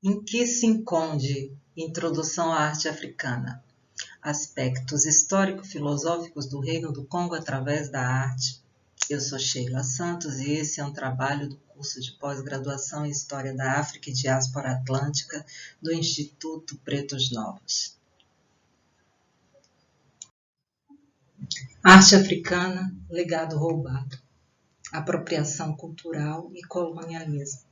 Em que se enconde Introdução à Arte Africana? Aspectos histórico-filosóficos do Reino do Congo através da arte. Eu sou Sheila Santos e esse é um trabalho do curso de pós-graduação em História da África e Diáspora Atlântica do Instituto Pretos Novos. Arte africana, legado roubado, apropriação cultural e colonialismo.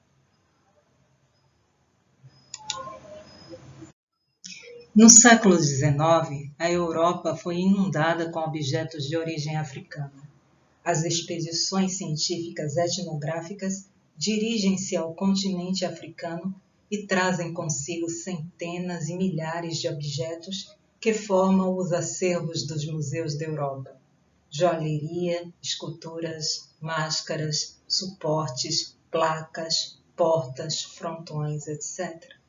No século XIX, a Europa foi inundada com objetos de origem africana. As expedições científicas etnográficas dirigem-se ao continente africano e trazem consigo centenas e milhares de objetos que formam os acervos dos museus da Europa. Joalheria, esculturas, máscaras, suportes, placas, portas, frontões, etc.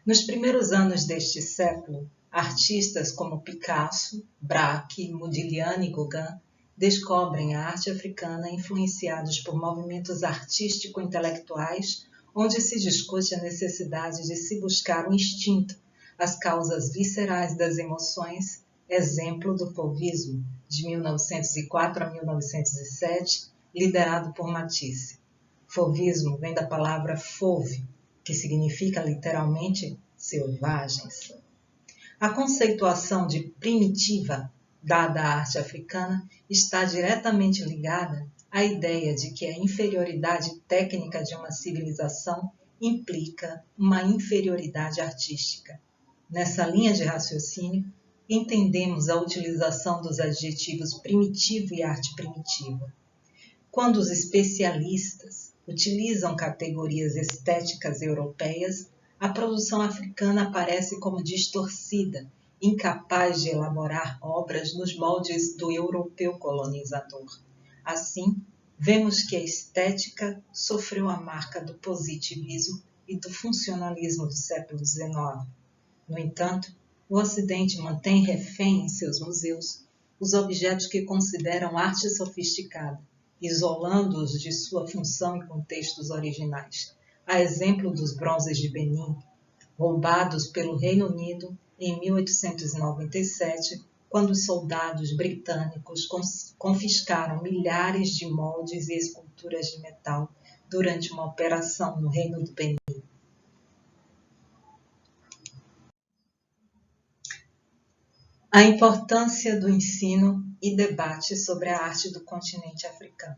Nos primeiros anos deste século, artistas como Picasso, Braque, Modigliani e Gauguin descobrem a arte africana influenciados por movimentos artístico-intelectuais onde se discute a necessidade de se buscar o instinto, as causas viscerais das emoções, exemplo do fauvismo, de 1904 a 1907, liderado por Matisse. Fauvismo vem da palavra fauve, que significa literalmente selvagens. A conceituação de primitiva dada à arte africana está diretamente ligada à ideia de que a inferioridade técnica de uma civilização implica uma inferioridade artística. Nessa linha de raciocínio, entendemos a utilização dos adjetivos primitivo e arte primitiva. Quando os especialistas utilizam categorias estéticas europeias, a produção africana aparece como distorcida, incapaz de elaborar obras nos moldes do europeu colonizador. Assim, vemos que a estética sofreu a marca do positivismo e do funcionalismo do século XIX. No entanto, o Ocidente mantém refém em seus museus os objetos que consideram arte sofisticada, isolando-os de sua função e contextos originais, a exemplo dos bronzes de Benin, roubados pelo Reino Unido em 1897, quando os soldados britânicos confiscaram milhares de moldes e esculturas de metal durante uma operação no Reino do Benin. A importância do ensino e debate sobre a arte do continente africano.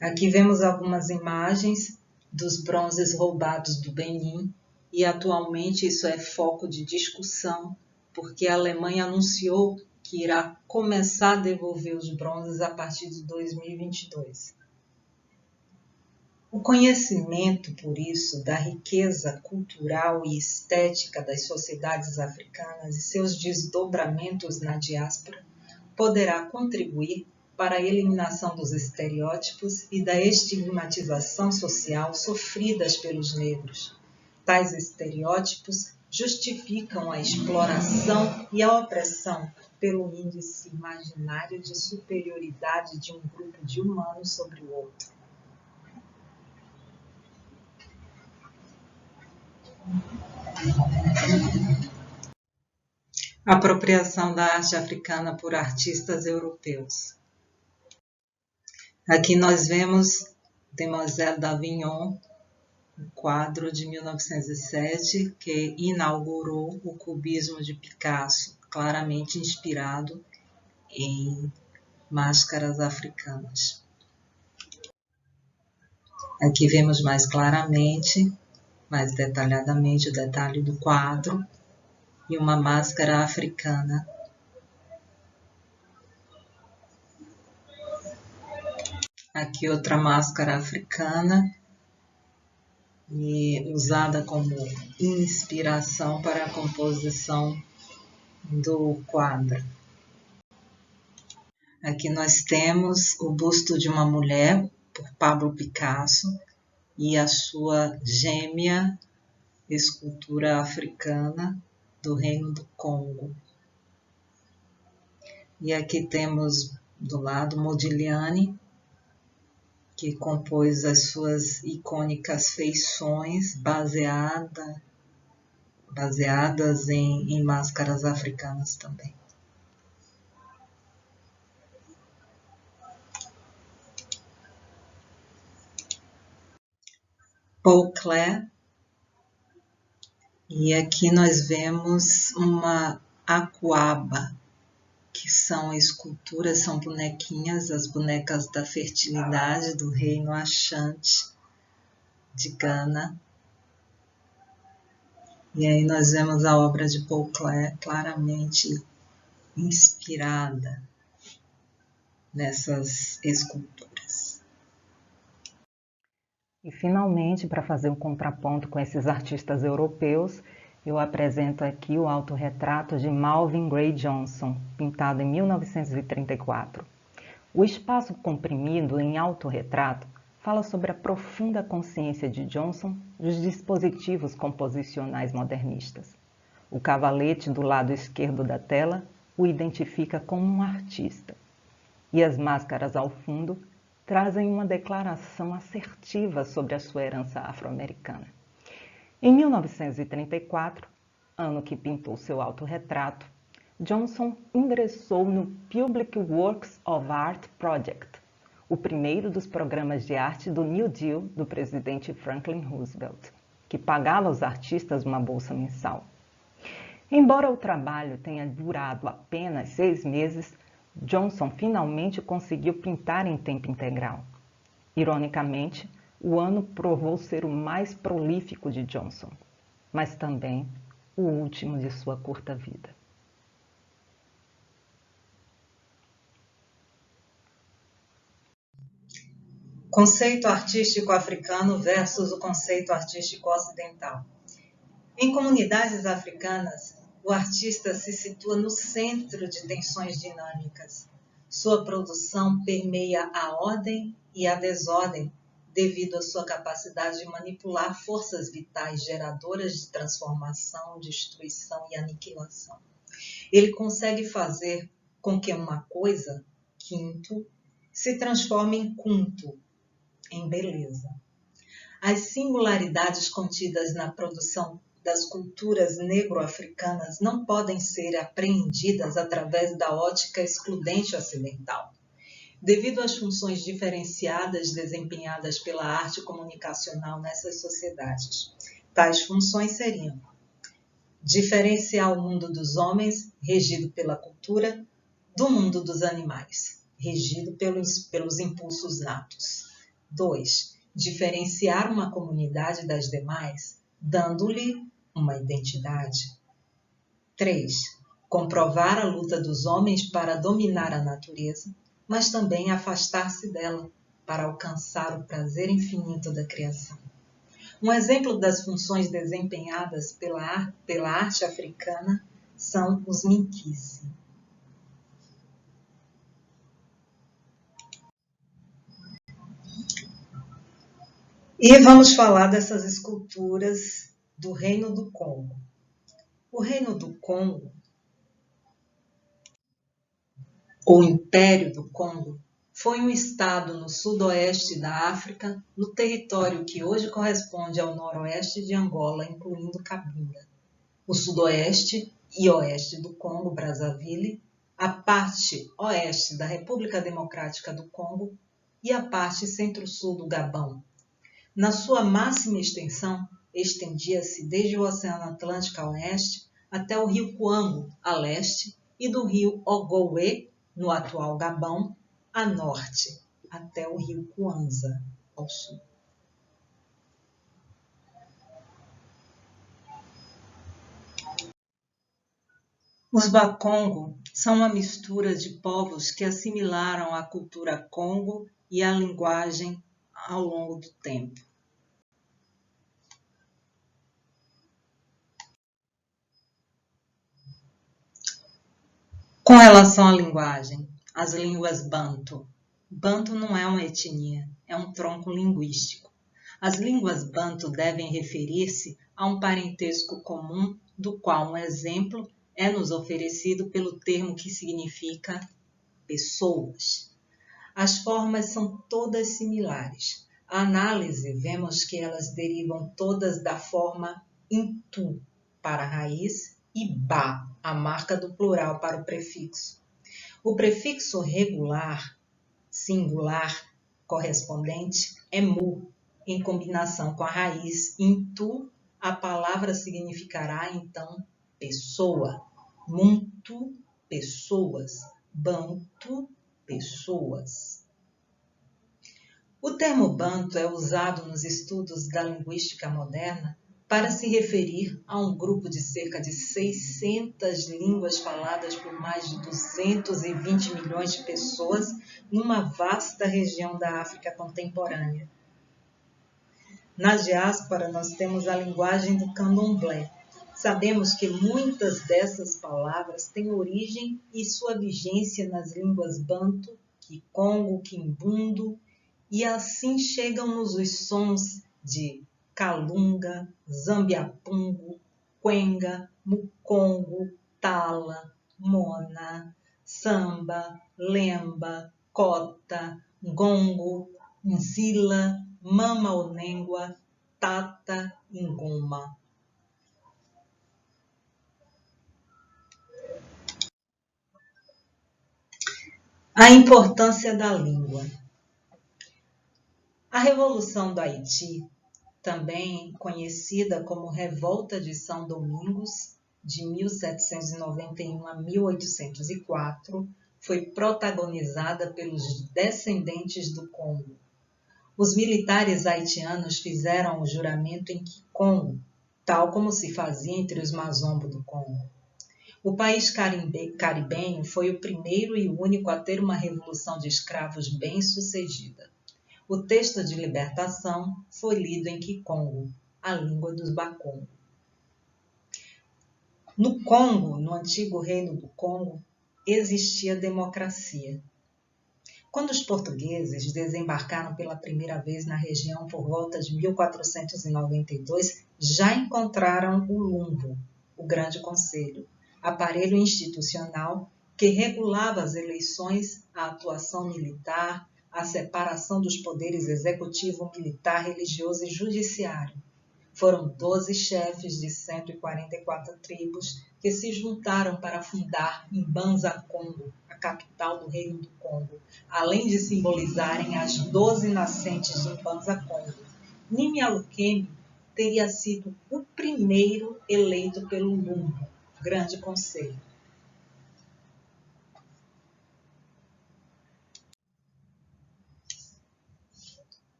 Aqui vemos algumas imagens dos bronzes roubados do Benin e atualmente isso é foco de discussão porque a Alemanha anunciou que irá começar a devolver os bronzes a partir de 2022. O conhecimento, por isso, da riqueza cultural e estética das sociedades africanas e seus desdobramentos na diáspora poderá contribuir para a eliminação dos estereótipos e da estigmatização social sofridas pelos negros. Tais estereótipos justificam a exploração e a opressão pelo índice imaginário de superioridade de um grupo de humanos sobre o outro. Apropriação da arte africana por artistas europeus. Aqui nós vemos Demoiselle d'Avignon, um quadro de 1907 que inaugurou o cubismo de Picasso, claramente inspirado em máscaras africanas. Aqui vemos mais claramente, mais detalhadamente o detalhe do quadro e uma máscara africana. Aqui outra máscara africana e usada como inspiração para a composição do quadro. Aqui nós temos o busto de uma mulher por Pablo Picasso e a sua gêmea escultura africana do Reino do Congo. E aqui temos do lado Modigliani que compôs as suas icônicas feições baseadas em máscaras africanas também. Paul Klee, e aqui nós vemos uma acuaba, que são esculturas, são bonequinhas, as bonecas da fertilidade do reino Ashanti de Gana. E aí nós vemos a obra de Paul Klee claramente inspirada nessas esculturas. E finalmente, para fazer um contraponto com esses artistas europeus, eu apresento aqui o autorretrato de Marvin Gray Johnson, pintado em 1934. O espaço comprimido em autorretrato fala sobre a profunda consciência de Johnson dos dispositivos composicionais modernistas. O cavalete do lado esquerdo da tela o identifica como um artista. E as máscaras ao fundo trazem uma declaração assertiva sobre a sua herança afro-americana. Em 1934, ano que pintou seu autorretrato, Johnson ingressou no Public Works of Art Project, o primeiro dos programas de arte do New Deal do presidente Franklin Roosevelt, que pagava aos artistas uma bolsa mensal. Embora o trabalho tenha durado apenas 6 meses, Johnson finalmente conseguiu pintar em tempo integral. Ironicamente, o ano provou ser o mais prolífico de Johnson, mas também o último de sua curta vida. Conceito artístico africano versus o conceito artístico ocidental. Em comunidades africanas, o artista se situa no centro de tensões dinâmicas. Sua produção permeia a ordem e a desordem devido à sua capacidade de manipular forças vitais geradoras de transformação, destruição e aniquilação. Ele consegue fazer com que uma coisa, quinto, se transforme em quinto, em beleza. As singularidades contidas na produção das culturas negro-africanas não podem ser apreendidas através da ótica excludente ocidental. Devido às funções diferenciadas desempenhadas pela arte comunicacional nessas sociedades, tais funções seriam: diferenciar o mundo dos homens, regido pela cultura, do mundo dos animais, regido pelos impulsos natos. 2. Diferenciar uma comunidade das demais, dando-lhe uma identidade. 3. Comprovar a luta dos homens para dominar a natureza, mas também afastar-se dela para alcançar o prazer infinito da criação. Um exemplo das funções desempenhadas pela arte africana são os minquice. E vamos falar dessas esculturas do Reino do Congo. O Reino do Congo, ou Império do Congo, foi um estado no sudoeste da África, no território que hoje corresponde ao noroeste de Angola, incluindo Cabinda, o sudoeste e oeste do Congo, Brazzaville, a parte oeste da República Democrática do Congo e a parte centro-sul do Gabão. Na sua máxima extensão, estendia-se desde o Oceano Atlântico a oeste até o rio Cuango, a leste, e do rio Ogooué, no atual Gabão, a norte, até o rio Kwanza, ao sul. Os Bakongo são uma mistura de povos que assimilaram a cultura Congo e a linguagem ao longo do tempo. Com relação à linguagem, as línguas Bantu. Bantu não é uma etnia, é um tronco linguístico. As línguas Bantu devem referir-se a um parentesco comum, do qual um exemplo é nos oferecido pelo termo que significa pessoas. As formas são todas similares. A análise, vemos que elas derivam todas da forma intu para a raiz e ba, a marca do plural para o prefixo. O prefixo regular, singular, correspondente é mu, em combinação com a raiz intu, a palavra significará então pessoa. Muntu, pessoas. Bantu, pessoas. O termo banto é usado nos estudos da linguística moderna para se referir a um grupo de cerca de 600 línguas faladas por mais de 220 milhões de pessoas numa vasta região da África contemporânea. Na diáspora, nós temos a linguagem do candomblé. Sabemos que muitas dessas palavras têm origem e sua vigência nas línguas banto, kikongo, quimbundo, e assim chegam-nos os sons de calunga, zambiapungo, cuenga, mucongo, tala, mona, samba, lemba, cota, gongo, nzila, mamaonengua, tata, ngoma. A importância da língua. A Revolução do Haiti, também conhecida como Revolta de São Domingos, de 1791 a 1804, foi protagonizada pelos descendentes do Congo. Os militares haitianos fizeram o juramento em Kikongo, tal como se fazia entre os Mazombo do Congo. O país caribenho foi o primeiro e único a ter uma revolução de escravos bem-sucedida. O texto de libertação foi lido em Kikongo, a língua dos Bakongo. No Congo, no antigo reino do Congo, existia democracia. Quando os portugueses desembarcaram pela primeira vez na região por volta de 1492, já encontraram o Lumbo, o Grande Conselho, aparelho institucional que regulava as eleições, a atuação militar, a separação dos poderes executivo, militar, religioso e judiciário. Foram 12 chefes de 144 tribos que se juntaram para fundar Mbanza-Congo, a capital do Reino do Congo, além de simbolizarem as 12 nascentes de Mbanza-Congo. Nimialukemi teria sido o primeiro eleito pelo Lumbo, Grande Conselho.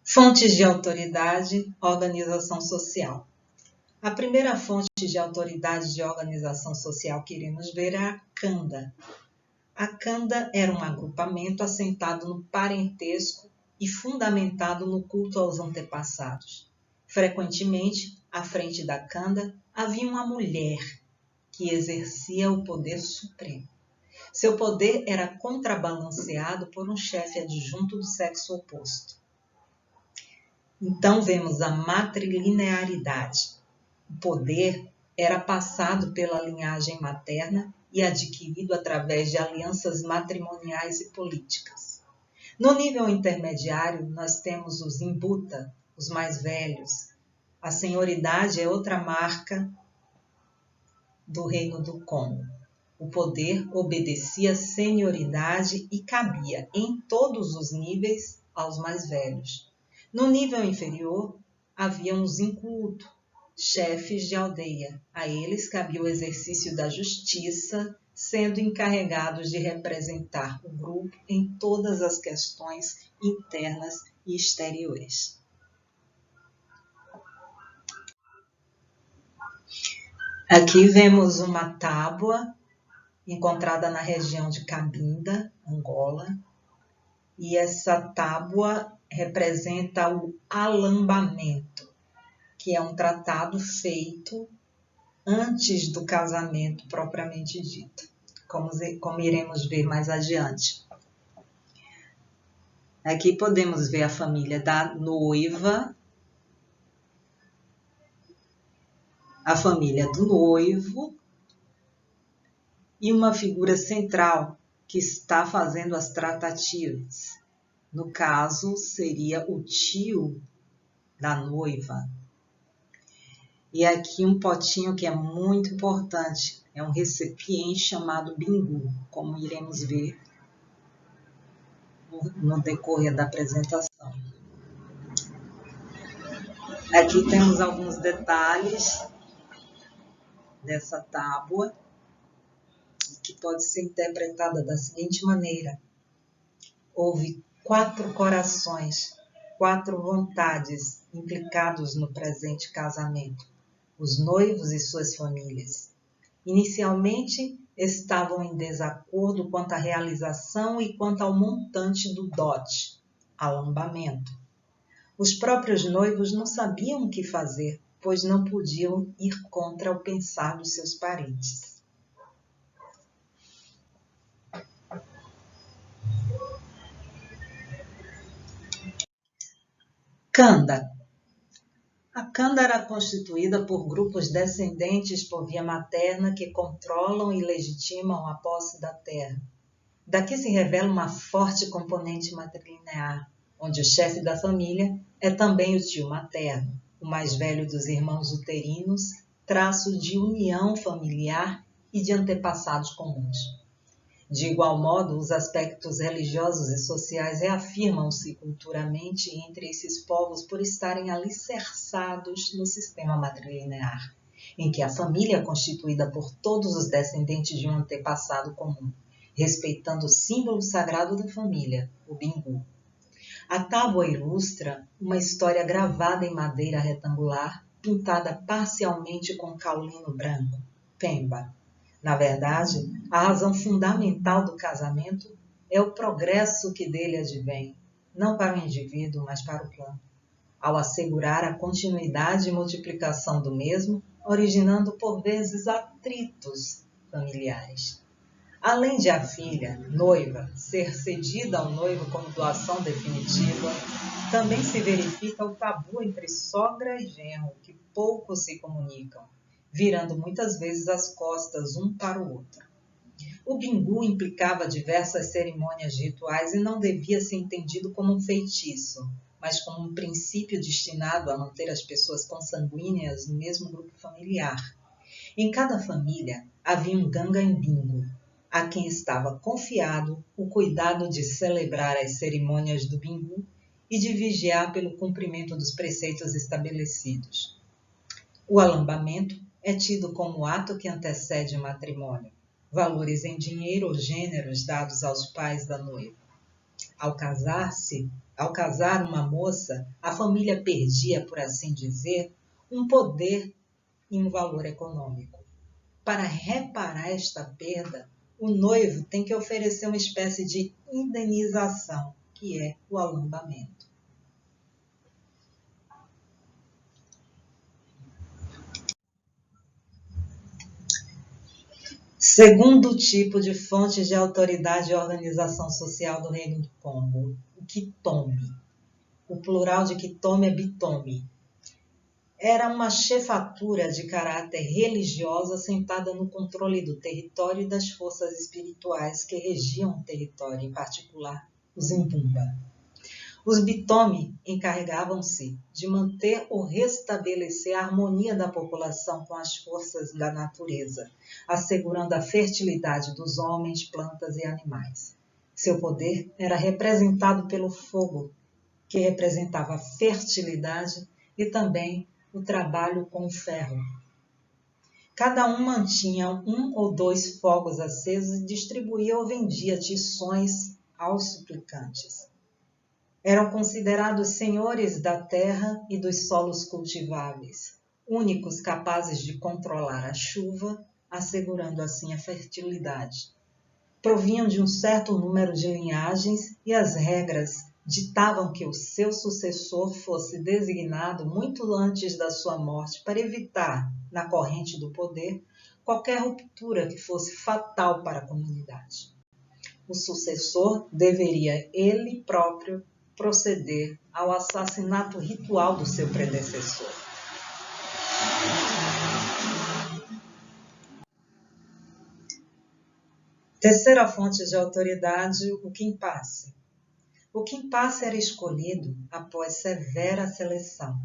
Fontes de autoridade, organização social. A primeira fonte de autoridade de organização social que iremos ver é a Kanda. A Kanda era um agrupamento assentado no parentesco e fundamentado no culto aos antepassados. Frequentemente, à frente da Kanda, havia uma mulher que exercia o poder supremo. Seu poder era contrabalanceado por um chefe adjunto do sexo oposto. Então vemos a matrilinearidade. O poder era passado pela linhagem materna e adquirido através de alianças matrimoniais e políticas. No nível intermediário, nós temos os imbuta, os mais velhos. A senhoridade é outra marca do Reino do Congo. O poder obedecia à senioridade e cabia, em todos os níveis, aos mais velhos. No nível inferior, haviam os inculuto, chefes de aldeia. A eles cabia o exercício da justiça, sendo encarregados de representar o grupo em todas as questões internas e exteriores. Aqui vemos uma tábua encontrada na região de Cabinda, Angola, e essa tábua representa o alambamento, que é um tratado feito antes do casamento propriamente dito, como iremos ver mais adiante. Aqui podemos ver a família da noiva, a família do noivo e uma figura central que está fazendo as tratativas. No caso, seria o tio da noiva. E aqui um potinho que é muito importante, é um recipiente chamado bingu, como iremos ver no decorrer da apresentação. Aqui temos alguns detalhes dessa tábua, que pode ser interpretada da seguinte maneira: houve 4 corações, 4 vontades implicados no presente casamento, os noivos e suas famílias. Inicialmente, estavam em desacordo quanto à realização e quanto ao montante do dote, alambamento. Os próprios noivos não sabiam o que fazer, pois não podiam ir contra o pensar dos seus parentes. Kanda. A Kanda era constituída por grupos descendentes por via materna que controlam e legitimam a posse da terra. Daqui se revela uma forte componente matrilinear, onde o chefe da família é também o tio materno, o mais velho dos irmãos uterinos, traço de união familiar e de antepassados comuns. De igual modo, os aspectos religiosos e sociais reafirmam-se culturalmente entre esses povos por estarem alicerçados no sistema matrilinear, em que a família é constituída por todos os descendentes de um antepassado comum, respeitando o símbolo sagrado da família, o bingu. A tábua ilustra uma história gravada em madeira retangular, pintada parcialmente com caulino branco, pemba. Na verdade, a razão fundamental do casamento é o progresso que dele advém, não para o indivíduo, mas para o clã, ao assegurar a continuidade e multiplicação do mesmo, originando por vezes atritos familiares. Além de a filha, noiva, ser cedida ao noivo como doação definitiva, também se verifica o tabu entre sogra e genro, que pouco se comunicam, virando muitas vezes as costas um para o outro. O bingu implicava diversas cerimônias rituais e não devia ser entendido como um feitiço, mas como um princípio destinado a manter as pessoas consanguíneas no mesmo grupo familiar. Em cada família havia um gangan-bingu, a quem estava confiado o cuidado de celebrar as cerimônias do bingu e de vigiar pelo cumprimento dos preceitos estabelecidos. O alambamento é tido como o ato que antecede o matrimônio, valores em dinheiro ou gêneros dados aos pais da noiva. Ao casar uma moça, a família perdia, por assim dizer, um poder e um valor econômico. Para reparar esta perda, o noivo tem que oferecer uma espécie de indenização, que é o alambamento. Segundo tipo de fontes de autoridade e organização social do Reino do Congo, o Kitome. O plural de Kitome é Bitome. Era uma chefatura de caráter religioso assentada no controle do território e das forças espirituais que regiam o território, em particular os Imbumba. Os Bitome encarregavam-se de manter ou restabelecer a harmonia da população com as forças da natureza, assegurando a fertilidade dos homens, plantas e animais. Seu poder era representado pelo fogo, que representava a fertilidade e também o trabalho com o ferro. Cada um mantinha 1 ou 2 fogos acesos e distribuía ou vendia tições aos suplicantes. Eram considerados senhores da terra e dos solos cultiváveis, únicos capazes de controlar a chuva, assegurando assim a fertilidade. Provinham de um certo número de linhagens e as regras ditavam que o seu sucessor fosse designado muito antes da sua morte para evitar, na corrente do poder, qualquer ruptura que fosse fatal para a comunidade. O sucessor deveria ele próprio proceder ao assassinato ritual do seu predecessor. Terceira fonte de autoridade, o Kimpasse. O Kimpasse era escolhido após severa seleção.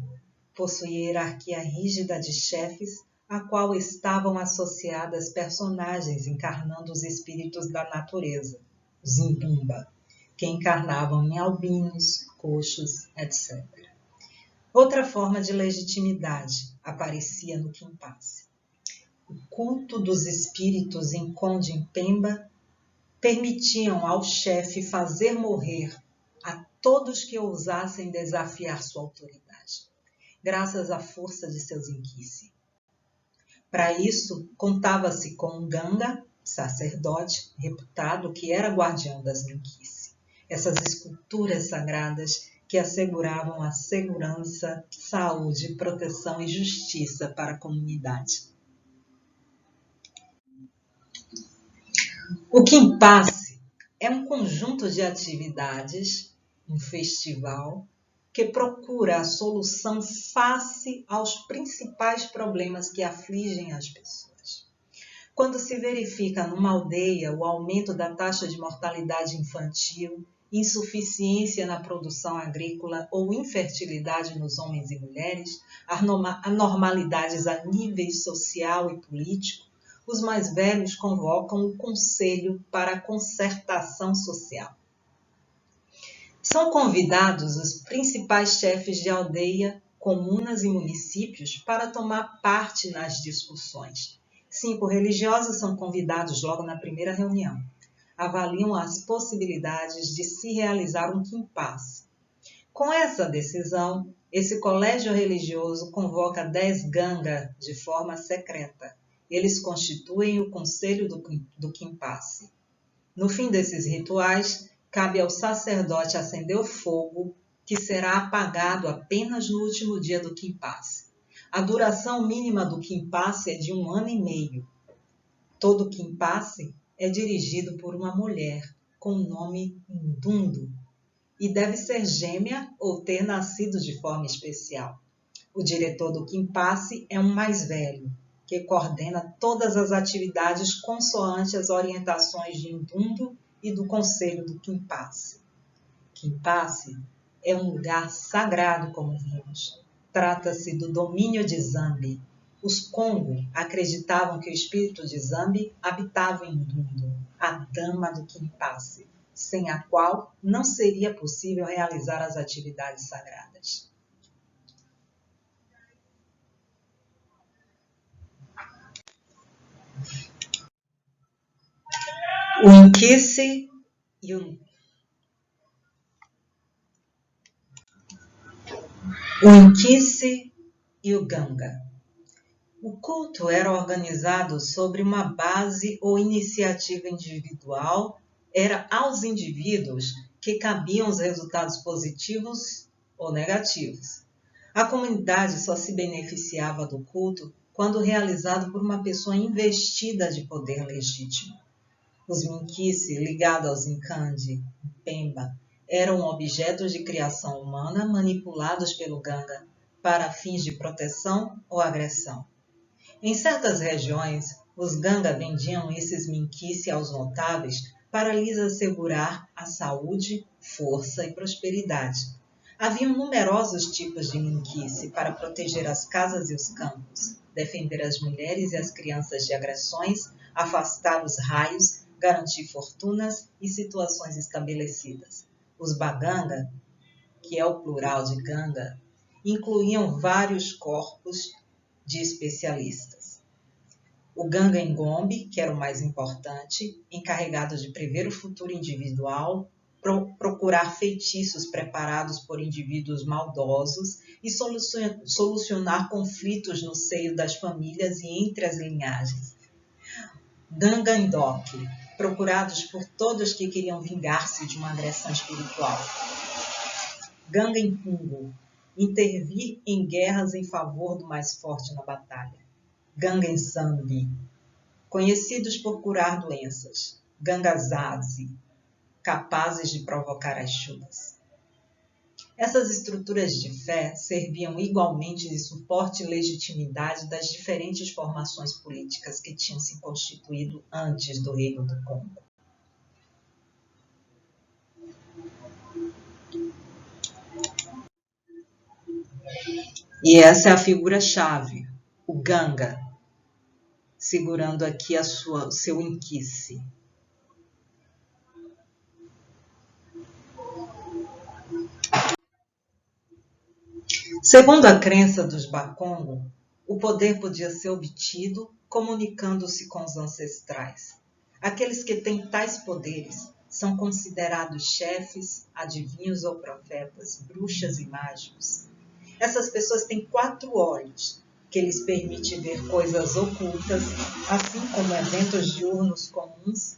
Possuía hierarquia rígida de chefes, a qual estavam associadas personagens encarnando os espíritos da natureza, os Imbumba, que encarnavam em albinos, coxos, etc. Outra forma de legitimidade aparecia no Kimpasse. O culto dos espíritos em Conde Mpemba permitiam ao chefe fazer morrer a todos que ousassem desafiar sua autoridade, graças à força de seus inquice. Para isso, contava-se com um Ganga, sacerdote reputado que era guardião das inquice. Essas esculturas sagradas que asseguravam a segurança, saúde, proteção e justiça para a comunidade. O Kimpasse é um conjunto de atividades, um festival, que procura a solução face aos principais problemas que afligem as pessoas. Quando se verifica numa aldeia o aumento da taxa de mortalidade infantil, insuficiência na produção agrícola ou infertilidade nos homens e mulheres, anormalidades a nível social e político, os mais velhos convocam o Conselho para a Concertação Social. São convidados os principais chefes de aldeia, comunas e municípios para tomar parte nas discussões. 5 religiosos são convidados logo na primeira reunião. Avaliam as possibilidades de se realizar um Kimpasse. Com essa decisão, esse colégio religioso convoca 10 Ganga de forma secreta. Eles constituem o conselho do Kimpasse. No fim desses rituais, cabe ao sacerdote acender o fogo, que será apagado apenas no último dia do Kimpasse. A duração mínima do Kimpasse é de 1 ano e meio. Todo Kimpasse é dirigido por uma mulher com o nome Ndundo e deve ser gêmea ou ter nascido de forma especial. O diretor do Kimpasse é um mais velho, que coordena todas as atividades consoante as orientações de Ndundo e do Conselho do Kimpasse. Kimpasse é um lugar sagrado, como vimos. Trata-se do domínio de Zambi. Os Congo acreditavam que o espírito de Zambi habitava em Ndundo, a dama do Kimpasse, sem a qual não seria possível realizar as atividades sagradas. O Inquice e o Ganga. O culto era organizado sobre uma base ou iniciativa individual, era aos indivíduos que cabiam os resultados positivos ou negativos. A comunidade só se beneficiava do culto quando realizado por uma pessoa investida de poder legítimo. Os Minquice, ligados aos Nkandi, Mpemba, eram objetos de criação humana manipulados pelo Ganga para fins de proteção ou agressão. Em certas regiões, os Ganga vendiam esses Minquice aos notáveis para lhes assegurar a saúde, força e prosperidade. Haviam numerosos tipos de Minquice para proteger as casas e os campos, defender as mulheres e as crianças de agressões, afastar os raios, garantir fortunas e situações estabelecidas. Os Baganga, que é o plural de Ganga, incluíam vários corpos de especialistas. O Ganga Ngombe, que era o mais importante, encarregado de prever o futuro individual, procurar feitiços preparados por indivíduos maldosos e solucionar conflitos no seio das famílias e entre as linhagens. Ganga Ndoke, procurados por todos que queriam vingar-se de uma agressão espiritual. Ganga Mpungu, intervir em guerras em favor do mais forte na batalha. Ganga Nsambi, conhecidos por curar doenças. Ganga Zazi, capazes de provocar as chuvas. Essas estruturas de fé serviam igualmente de suporte e legitimidade das diferentes formações políticas que tinham se constituído antes do Reino do Congo. E essa é a figura-chave, o Ganga, segurando aqui o seu inquice. Segundo a crença dos Bakongo, o poder podia ser obtido comunicando-se com os ancestrais. Aqueles que têm tais poderes são considerados chefes, adivinhos ou profetas, bruxas e mágicos. Essas pessoas têm 4 olhos, que lhes permite ver coisas ocultas, assim como eventos diurnos comuns,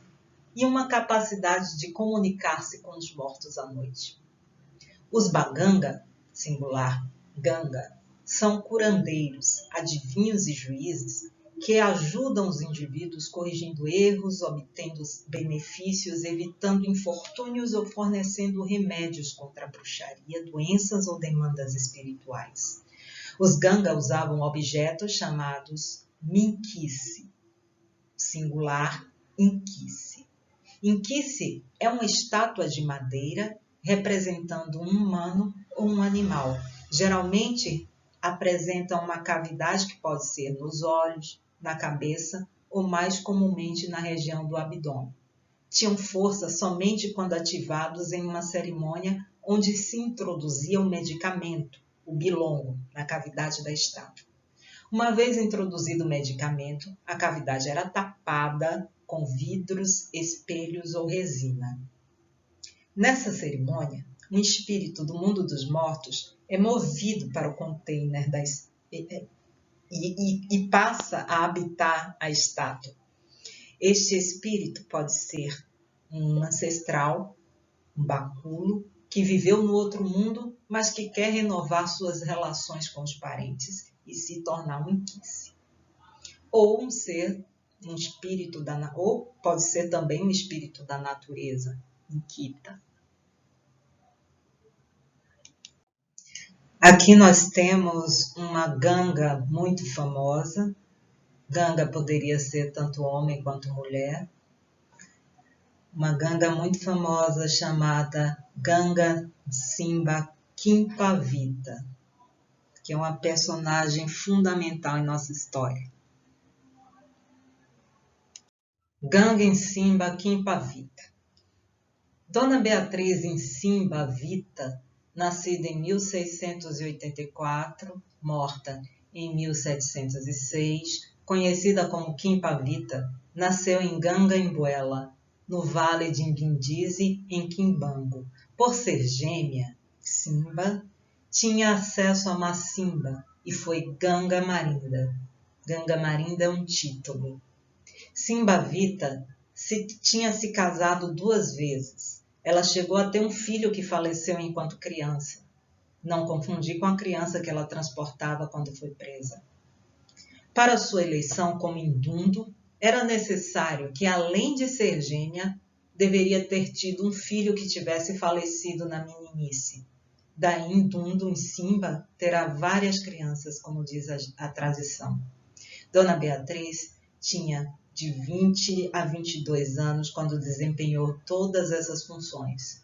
e uma capacidade de comunicar-se com os mortos à noite. Os Baganga, singular, Ganga, são curandeiros, adivinhos e juízes que ajudam os indivíduos corrigindo erros, obtendo benefícios, evitando infortúnios ou fornecendo remédios contra a bruxaria, doenças ou demandas espirituais. Os Ganga usavam objetos chamados Minkice, singular Inkice. Inkice é uma estátua de madeira representando um humano ou um animal. Geralmente apresenta uma cavidade que pode ser nos olhos, na cabeça ou mais comumente na região do abdômen. Tinham força somente quando ativados em uma cerimônia onde se introduzia um medicamento, o bilongo, na cavidade da estátua. Uma vez introduzido o medicamento, a cavidade era tapada com vidros, espelhos ou resina. Nessa cerimônia, um espírito do mundo dos mortos é movido para o container e passa a habitar a estátua. Este espírito pode ser um ancestral, um baculo, que viveu no outro mundo, mas que quer renovar suas relações com os parentes e se tornar um inquice. Ou um espírito ou pode ser também um espírito da natureza, inquita. Aqui nós temos uma Ganga muito famosa. Ganga poderia ser tanto homem quanto mulher. Uma Ganga muito famosa chamada Ganga Simba Kimpavita, que é uma personagem fundamental em nossa história. Ganga Nsimba Kimpavita. Dona Beatriz Nsimba Vita, nascida em 1684, morta em 1706, conhecida como Kimpavita, nasceu em Gangambuela, no vale de Mbindizi, em Kimbangu. Por ser gêmea, Simba tinha acesso a Macimba e foi Gangamarinda. Gangamarinda é um título. Simbavita tinha se casado 2 vezes. Ela chegou a ter um filho que faleceu enquanto criança. Não confundir com a criança que ela transportava quando foi presa. Para sua eleição como Indundo, era necessário que, além de ser gêmea, deveria ter tido um filho que tivesse falecido na meninice. Daí, Indundo, em Simba, terá várias crianças, como diz a tradição. Dona Beatriz tinha de 20 a 22 anos quando desempenhou todas essas funções.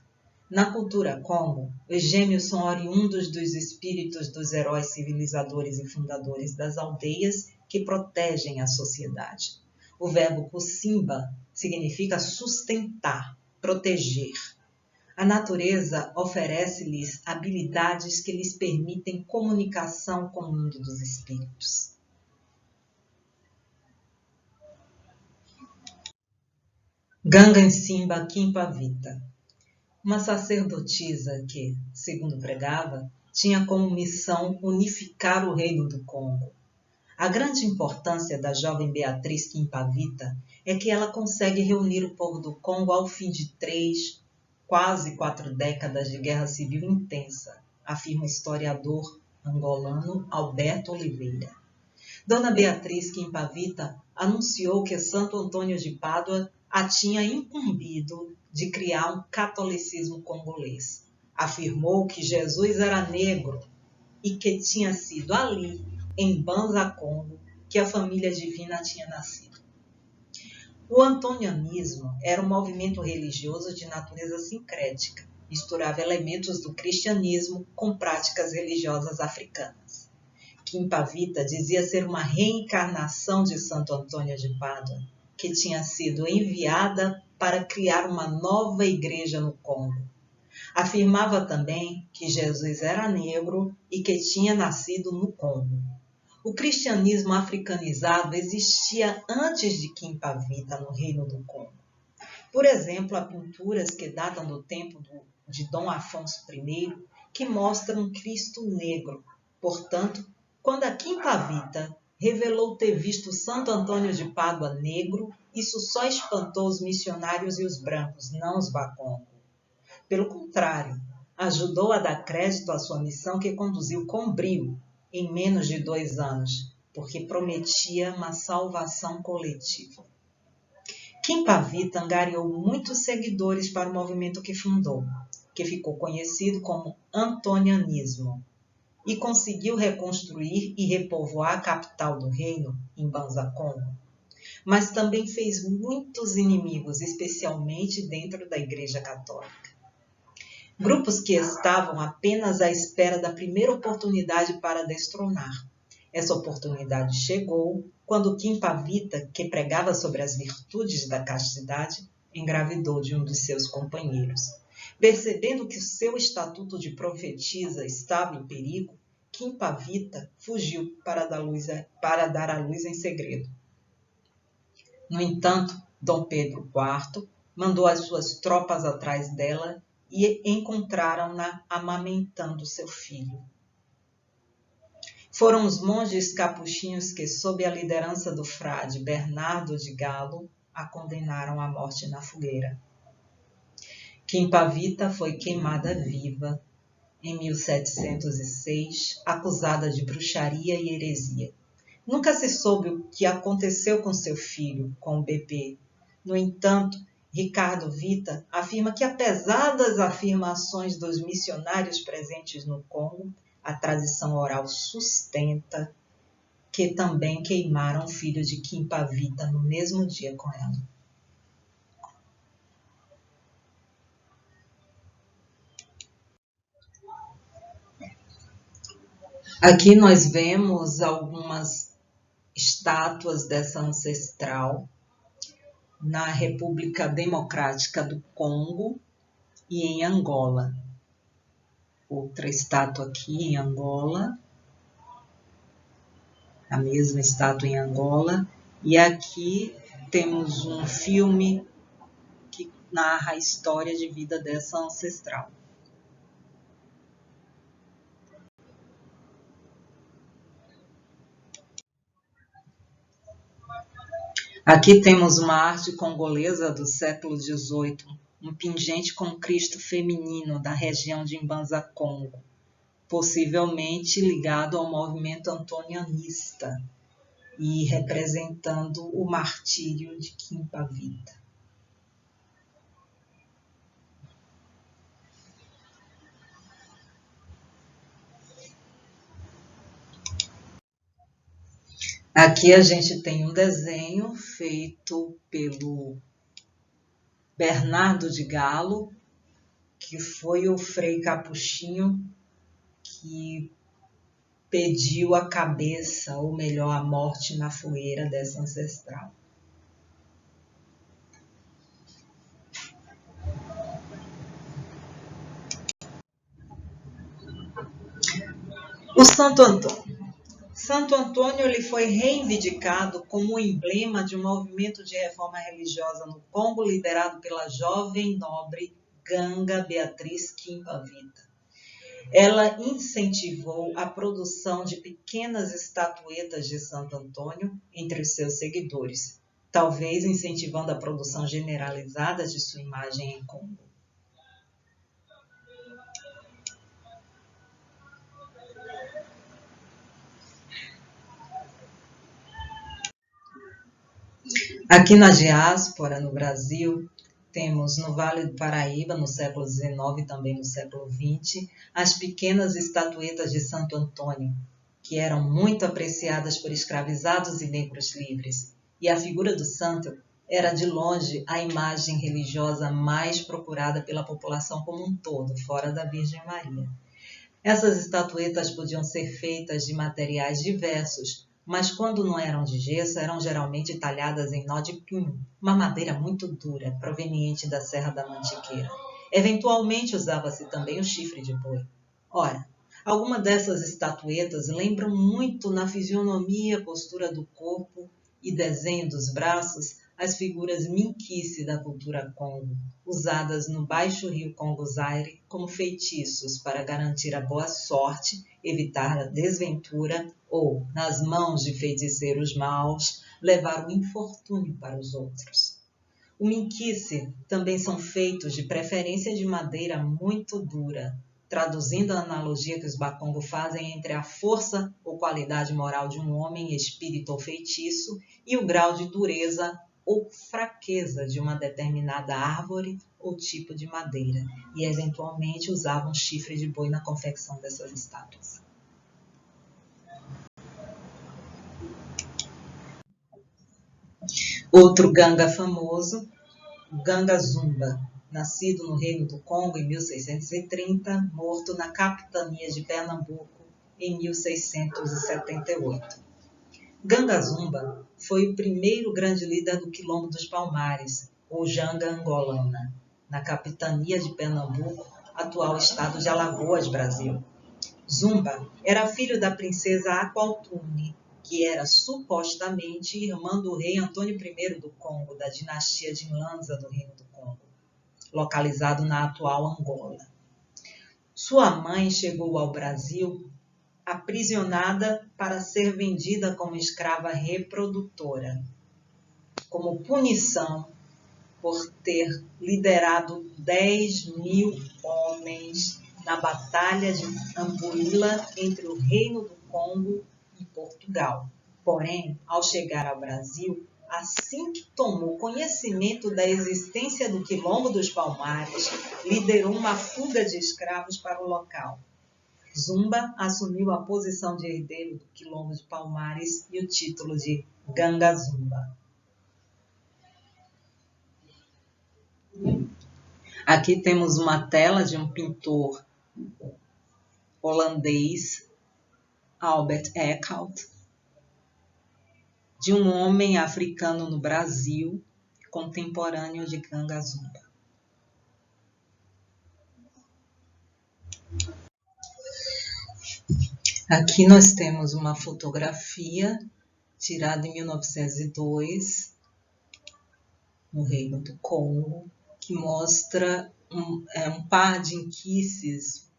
Na cultura Congo, os gêmeos são oriundos dos espíritos dos heróis civilizadores e fundadores das aldeias que protegem a sociedade. O verbo kusimba significa sustentar, proteger. A natureza oferece-lhes habilidades que lhes permitem comunicação com o mundo dos espíritos. Ganga Nsimba Kimpavita, uma sacerdotisa que, segundo pregava, tinha como missão unificar o reino do Congo. A grande importância da jovem Beatriz Kimpavita é que ela consegue reunir o povo do Congo ao fim de 3, quase 4 décadas de guerra civil intensa, afirma o historiador angolano Alberto Oliveira. Dona Beatriz Kimpavita anunciou que Santo Antônio de Pádua a tinha incumbido de criar um catolicismo congolês. Afirmou que Jesus era negro e que tinha sido ali, em Banza, Congo, que a família divina tinha nascido. O antonianismo era um movimento religioso de natureza sincrética, misturava elementos do cristianismo com práticas religiosas africanas. Pavita dizia ser uma reencarnação de Santo Antônio de Pádua, que tinha sido enviada para criar uma nova igreja no Congo. Afirmava também que Jesus era negro e que tinha nascido no Congo. O cristianismo africanizado existia antes de Pavita no Reino do Congo. Por exemplo, há pinturas que datam do tempo de Dom Afonso I que mostram Cristo negro. Portanto, quando a Pavita revelou ter visto Santo Antônio de Pádua negro, isso só espantou os missionários e os brancos, não os Bakongo. Pelo contrário, ajudou a dar crédito à sua missão que conduziu com brio em menos de 2 anos, porque prometia uma salvação coletiva. Pavita angariou muitos seguidores para o movimento que fundou, que ficou conhecido como antonianismo, e conseguiu reconstruir e repovoar a capital do reino, em Banza-Congo. Mas também fez muitos inimigos, especialmente dentro da Igreja Católica. Grupos que estavam apenas à espera da primeira oportunidade para destronar. Essa oportunidade chegou quando Pavita, que pregava sobre as virtudes da castidade, engravidou de um dos seus companheiros. Percebendo que o seu estatuto de profetisa estava em perigo, Pavita fugiu para dar à luz em segredo. No entanto, Dom Pedro IV mandou as suas tropas atrás dela e encontraram-na amamentando seu filho. Foram os monges capuchinhos que, sob a liderança do frade Bernardo de Galo, a condenaram à morte na fogueira. Pavita foi queimada viva em 1706, acusada de bruxaria e heresia. Nunca se soube o que aconteceu com seu filho, com o bebê. No entanto, Ricardo Vita afirma que, apesar das afirmações dos missionários presentes no Congo, a tradição oral sustenta que também queimaram o filho de Pavita no mesmo dia com ela. Aqui nós vemos algumas estátuas dessa ancestral na República Democrática do Congo e em Angola. Outra estátua aqui em Angola, a mesma estátua em Angola, e aqui temos um filme que narra a história de vida dessa ancestral. Aqui temos uma arte congolesa do século XVIII, um pingente com Cristo feminino da região de Mbanza-Congo, possivelmente ligado ao movimento antonianista e representando o martírio de Pavita. Aqui a gente tem um desenho feito pelo Bernardo de Galo, que foi o frei capuchinho que pediu a cabeça, ou melhor, a morte na fogueira dessa ancestral. O Santo Antônio. Santo Antônio ele foi reivindicado como emblema de um movimento de reforma religiosa no Congo, liderado pela jovem nobre Ganga Beatriz Pavita. Ela incentivou a produção de pequenas estatuetas de Santo Antônio entre os seus seguidores, talvez incentivando a produção generalizada de sua imagem em Congo. Aqui na diáspora, no Brasil, temos no Vale do Paraíba, no século XIX e também no século XX, as pequenas estatuetas de Santo Antônio, que eram muito apreciadas por escravizados e negros livres. E a figura do santo era, de longe, a imagem religiosa mais procurada pela população como um todo, fora da Virgem Maria. Essas estatuetas podiam ser feitas de materiais diversos, mas quando não eram de gesso, eram geralmente talhadas em nó de pinho, uma madeira muito dura, proveniente da Serra da Mantiqueira. Eventualmente usava-se também o chifre de boi. Ora, algumas dessas estatuetas lembram muito na fisionomia, postura do corpo e desenho dos braços as figuras minquice da cultura Congo, usadas no Baixo Rio Congo-Zaire como feitiços para garantir a boa sorte, evitar a desventura ou, nas mãos de feiticeiros maus, levar o infortúnio para os outros. O minquice também são feitos de preferência de madeira muito dura, traduzindo a analogia que os Bakongo fazem entre a força ou qualidade moral de um homem, espírito ou feitiço, e o grau de dureza ou fraqueza de uma determinada árvore ou tipo de madeira, e eventualmente usavam chifre de boi na confecção dessas estátuas. Outro ganga famoso, o Ganga Zumba, nascido no Reino do Congo em 1630, morto na capitania de Pernambuco em 1678. Ganga Zumba foi o primeiro grande líder do Quilombo dos Palmares, ou Janga Angolana, na capitania de Pernambuco, atual estado de Alagoas, Brasil. Zumba era filho da princesa Aqualtune, que era supostamente irmã do rei Antônio I do Congo, da dinastia de Nlanza do Reino do Congo, localizado na atual Angola. Sua mãe chegou ao Brasil aprisionada para ser vendida como escrava reprodutora, como punição por ter liderado 10.000 homens na Batalha de Ambuila entre o Reino do Congo e Portugal. Porém, ao chegar ao Brasil, assim que tomou conhecimento da existência do Quilombo dos Palmares, liderou uma fuga de escravos para o local. Zumba assumiu a posição de herdeiro do Quilombo de Palmares e o título de Ganga Zumba. Aqui temos uma tela de um pintor holandês, Albert Eckhout, de um homem africano no Brasil, contemporâneo de Ganga Zumba. Aqui nós temos uma fotografia tirada em 1902, no Reino do Congo, que mostra um par de inquices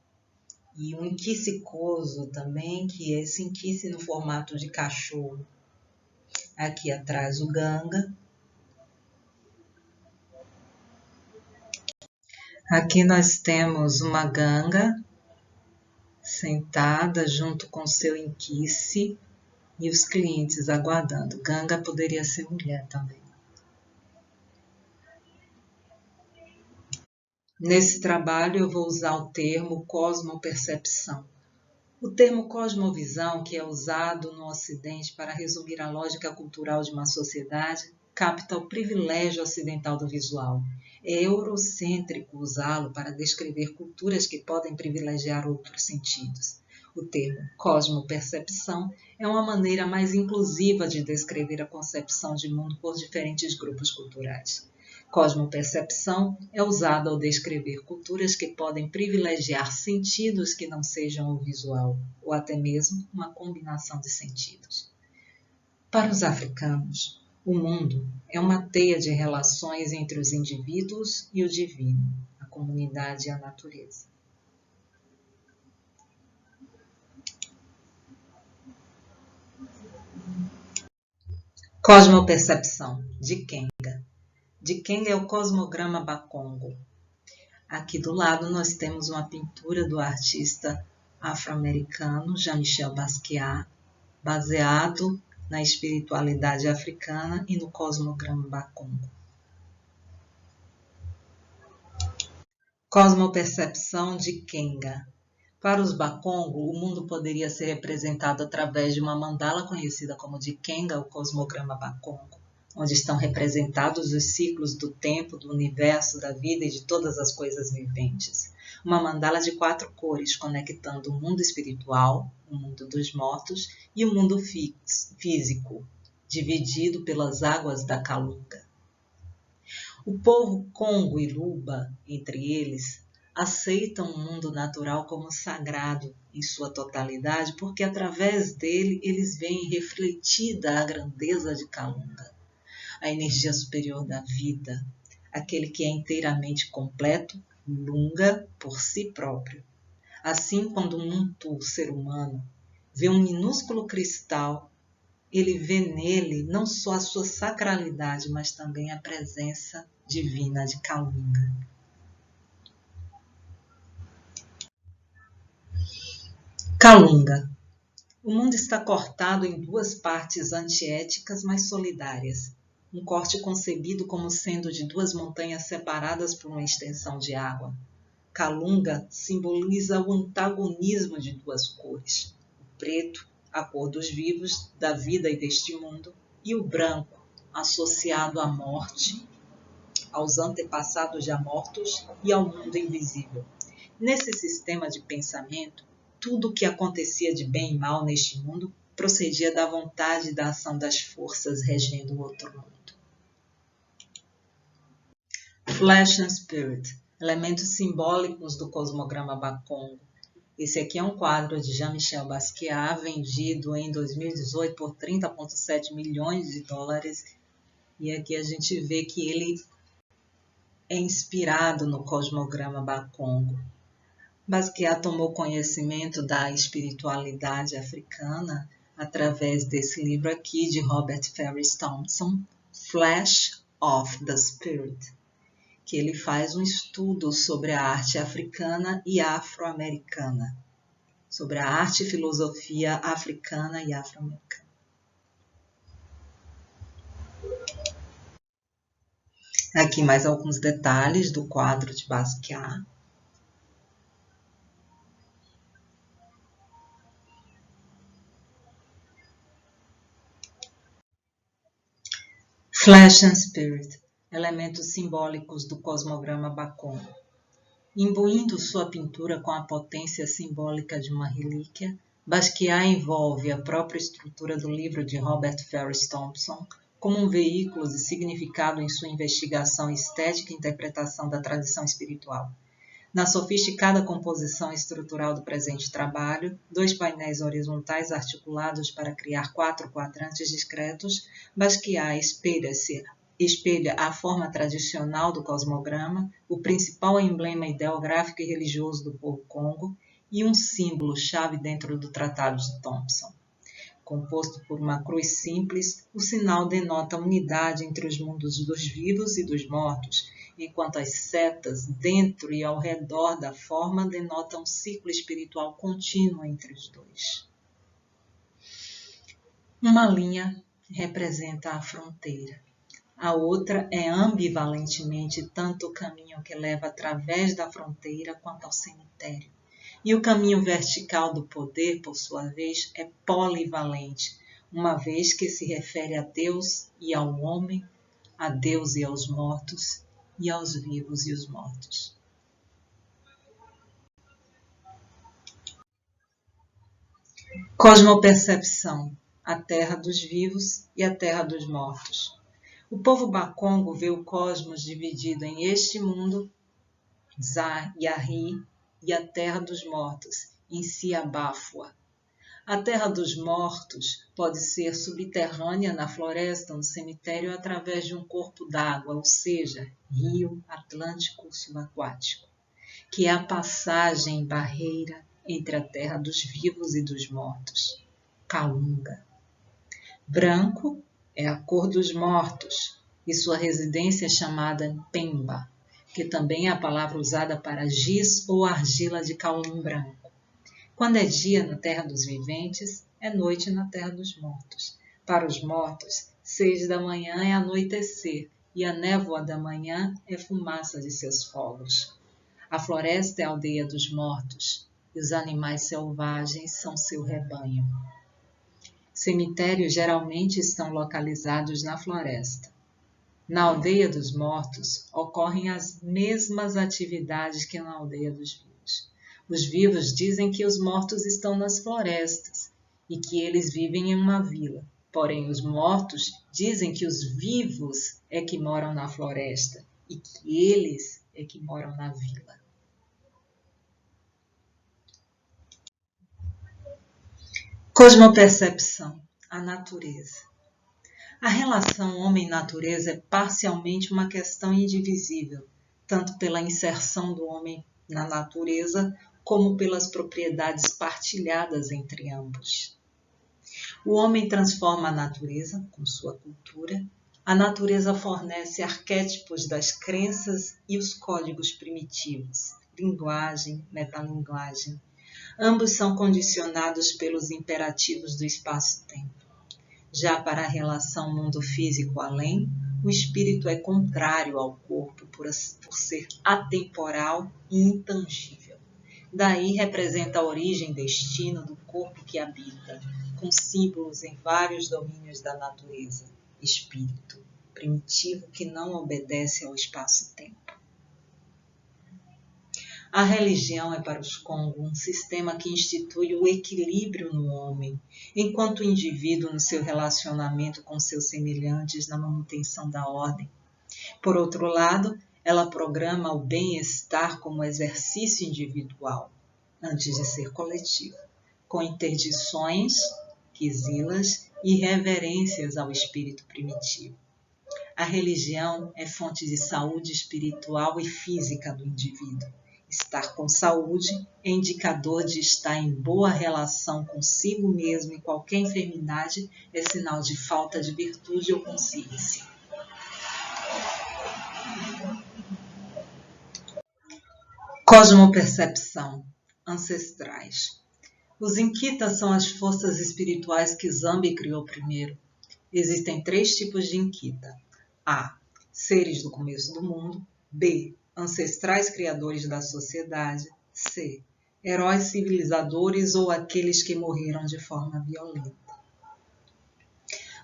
e um inquisicoso também, que é esse inquice no formato de cachorro. Aqui atrás o Ganga. Aqui nós temos uma Ganga sentada junto com seu inquice e os clientes aguardando. Ganga poderia ser mulher também. Nesse trabalho eu vou usar o termo cosmopercepção. O termo cosmovisão, que é usado no Ocidente para resumir a lógica cultural de uma sociedade, capta o privilégio ocidental do visual. É eurocêntrico usá-lo para descrever culturas que podem privilegiar outros sentidos. O termo cosmopercepção é uma maneira mais inclusiva de descrever a concepção de mundo por diferentes grupos culturais. Cosmopercepção é usada ao descrever culturas que podem privilegiar sentidos que não sejam o visual, ou até mesmo uma combinação de sentidos. Para os africanos, o mundo é uma teia de relações entre os indivíduos e o divino, a comunidade e a natureza. Cosmopercepção, de Kenga. De Kenga é o cosmograma Bakongo. Aqui do lado nós temos uma pintura do artista afro-americano Jean-Michel Basquiat, baseado na espiritualidade africana e no cosmograma Bakongo. Cosmopercepção de Kenga. Para os Bakongo, o mundo poderia ser representado através de uma mandala conhecida como de Kenga, o cosmograma Bakongo. onde estão representados os ciclos do tempo, do universo, da vida e de todas as coisas viventes. Uma mandala de 4 cores, conectando o mundo espiritual, o mundo dos mortos e o mundo físico, dividido pelas águas da Kalunga. O povo Congo e Luba, entre eles, aceitam o mundo natural como sagrado em sua totalidade, porque através dele eles veem refletida a grandeza de Kalunga, a energia superior da vida, aquele que é inteiramente completo, Lunga por si próprio. Assim, quando um Muntu, ser humano, vê um minúsculo cristal, ele vê nele não só a sua sacralidade, mas também a presença divina de Kalunga. Kalunga. O mundo está cortado em 2 partes antiéticas, mas solidárias. Um corte concebido como sendo de 2 montanhas separadas por uma extensão de água. Kalunga simboliza o antagonismo de 2 cores. O preto, a cor dos vivos, da vida e deste mundo, e o branco, associado à morte, aos antepassados já mortos e ao mundo invisível. Nesse sistema de pensamento, tudo o que acontecia de bem e mal neste mundo procedia da vontade e da ação das forças regendo o outro mundo. Flesh and Spirit, elementos simbólicos do cosmograma Bakongo. Esse aqui é um quadro de Jean-Michel Basquiat, vendido em 2018 por 30,7 milhões de dólares. E aqui a gente vê que ele é inspirado no cosmograma Bakongo. Basquiat tomou conhecimento da espiritualidade africana através desse livro aqui de Robert Farris Thompson, Flash of the Spirit, que ele faz um estudo sobre a arte africana e afro-americana, sobre a arte e filosofia africana e afro-americana. Aqui mais alguns detalhes do quadro de Basquiat. Flesh and Spirit, elementos simbólicos do cosmograma Bakongo. Imbuindo sua pintura com a potência simbólica de uma relíquia, Basquiat envolve a própria estrutura do livro de Robert Farris Thompson como um veículo de significado em sua investigação estética e interpretação da tradição espiritual. Na sofisticada composição estrutural do presente trabalho, 2 painéis horizontais articulados para criar 4 quadrantes discretos, Basquiat espelha a forma tradicional do cosmograma, o principal emblema ideográfico e religioso do povo Congo e um símbolo-chave dentro do Tratado de Thompson. Composto por uma cruz simples, o sinal denota a unidade entre os mundos dos vivos e dos mortos, enquanto as setas dentro e ao redor da forma denotam um ciclo espiritual contínuo entre os dois. Uma linha representa a fronteira. A outra é ambivalentemente tanto o caminho que leva através da fronteira quanto ao cemitério. E o caminho vertical do poder, por sua vez, é polivalente, uma vez que se refere a Deus e ao homem, a Deus e aos mortos, e aos vivos e os mortos. Cosmopercepção, a terra dos vivos e a terra dos mortos. O povo Bakongo vê o cosmos dividido em este mundo, Za, Yahi, e a terra dos mortos, em Siabafua. A terra dos mortos pode ser subterrânea na floresta, no cemitério, através de um corpo d'água, ou seja, rio Atlântico subaquático, que é a passagem barreira entre a terra dos vivos e dos mortos, Kalunga. Branco é a cor dos mortos e sua residência é chamada Pemba, que também é a palavra usada para giz ou argila de caulum branco. Quando é dia na terra dos viventes, é noite na terra dos mortos. Para os mortos, 6 da manhã é anoitecer, e a névoa da manhã é fumaça de seus fogos. A floresta é a aldeia dos mortos, e os animais selvagens são seu rebanho. Cemitérios geralmente estão localizados na floresta. Na aldeia dos mortos, ocorrem as mesmas atividades que na aldeia dos vivos. Os vivos dizem que os mortos estão nas florestas e que eles vivem em uma vila. Porém, os mortos dizem que os vivos é que moram na floresta e que eles é que moram na vila. Cosmopercepção, a natureza. A relação homem-natureza é parcialmente uma questão indivisível, tanto pela inserção do homem na natureza, como pelas propriedades partilhadas entre ambos. O homem transforma a natureza com sua cultura. A natureza fornece arquétipos das crenças e os códigos primitivos, linguagem, metalinguagem. Ambos são condicionados pelos imperativos do espaço-tempo. Já para a relação mundo físico-além, o espírito é contrário ao corpo por ser atemporal e intangível. Daí representa a origem e destino do corpo que habita, com símbolos em vários domínios da natureza. Espírito, primitivo que não obedece ao espaço-tempo. A religião é para os Congo um sistema que institui o equilíbrio no homem, enquanto o indivíduo no seu relacionamento com seus semelhantes na manutenção da ordem. Por outro lado, ela programa o bem-estar como exercício individual, antes de ser coletivo, com interdições, quizilas e reverências ao espírito primitivo. A religião é fonte de saúde espiritual e física do indivíduo. Estar com saúde é indicador de estar em boa relação consigo mesmo e qualquer enfermidade é sinal de falta de virtude ou consciência. Cosmopercepção, ancestrais. Os Inquitas são as forças espirituais que Zambi criou primeiro. Existem 3 tipos de Inquita. A. Seres do começo do mundo. B. Ancestrais criadores da sociedade. C. Heróis civilizadores ou aqueles que morreram de forma violenta.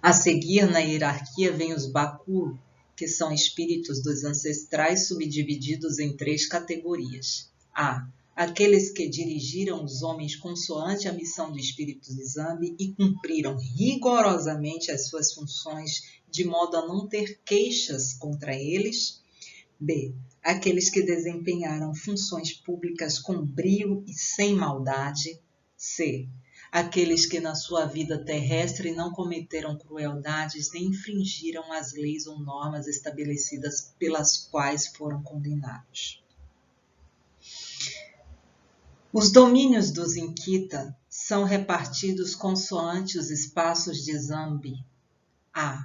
A seguir, na hierarquia, vem os Bakulu, que são espíritos dos ancestrais subdivididos em 3 categorias. A. Aqueles que dirigiram os homens consoante a missão do espírito de Zambi e cumpriram rigorosamente as suas funções de modo a não ter queixas contra eles. B. Aqueles que desempenharam funções públicas com brio e sem maldade. C. Aqueles que na sua vida terrestre não cometeram crueldades nem infringiram as leis ou normas estabelecidas pelas quais foram condenados. Os domínios dos Inquita são repartidos consoante os espaços de Zambi. A.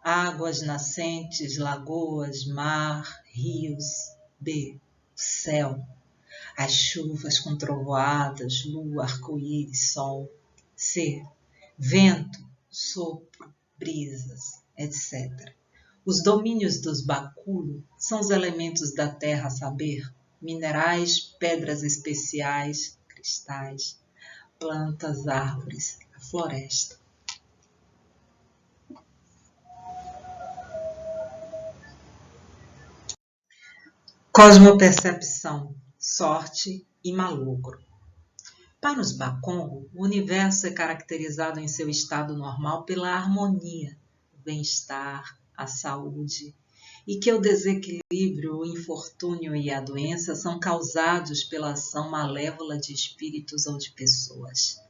Águas nascentes, lagoas, mar, rios. B. Céu. As chuvas com trovoadas, lua, arco-íris, sol. C. Vento, sopro, brisas, etc. Os domínios dos Bakulu são os elementos da terra a saber, minerais, pedras especiais, cristais, plantas, árvores, a floresta. Cosmopercepção, sorte e malogro. Para os Bakongo, o universo é caracterizado em seu estado normal pela harmonia, o bem-estar, a saúde, e que o desequilíbrio, o infortúnio e a doença são causados pela ação malévola de espíritos ou de pessoas.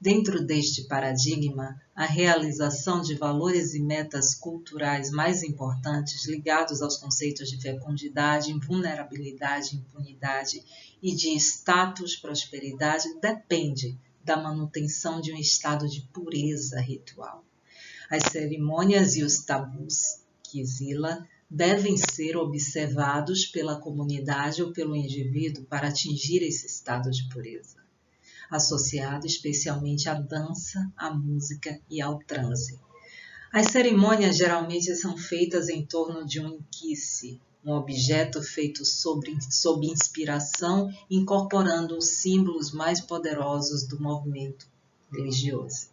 Dentro deste paradigma, a realização de valores e metas culturais mais importantes ligados aos conceitos de fecundidade, invulnerabilidade, impunidade e de status, prosperidade, depende da manutenção de um estado de pureza ritual. As cerimônias e os tabus, Kizila, devem ser observados pela comunidade ou pelo indivíduo para atingir esse estado de pureza, associado especialmente à dança, à música e ao transe. As cerimônias geralmente são feitas em torno de um inquice, um objeto feito sob inspiração, incorporando os símbolos mais poderosos do movimento religioso.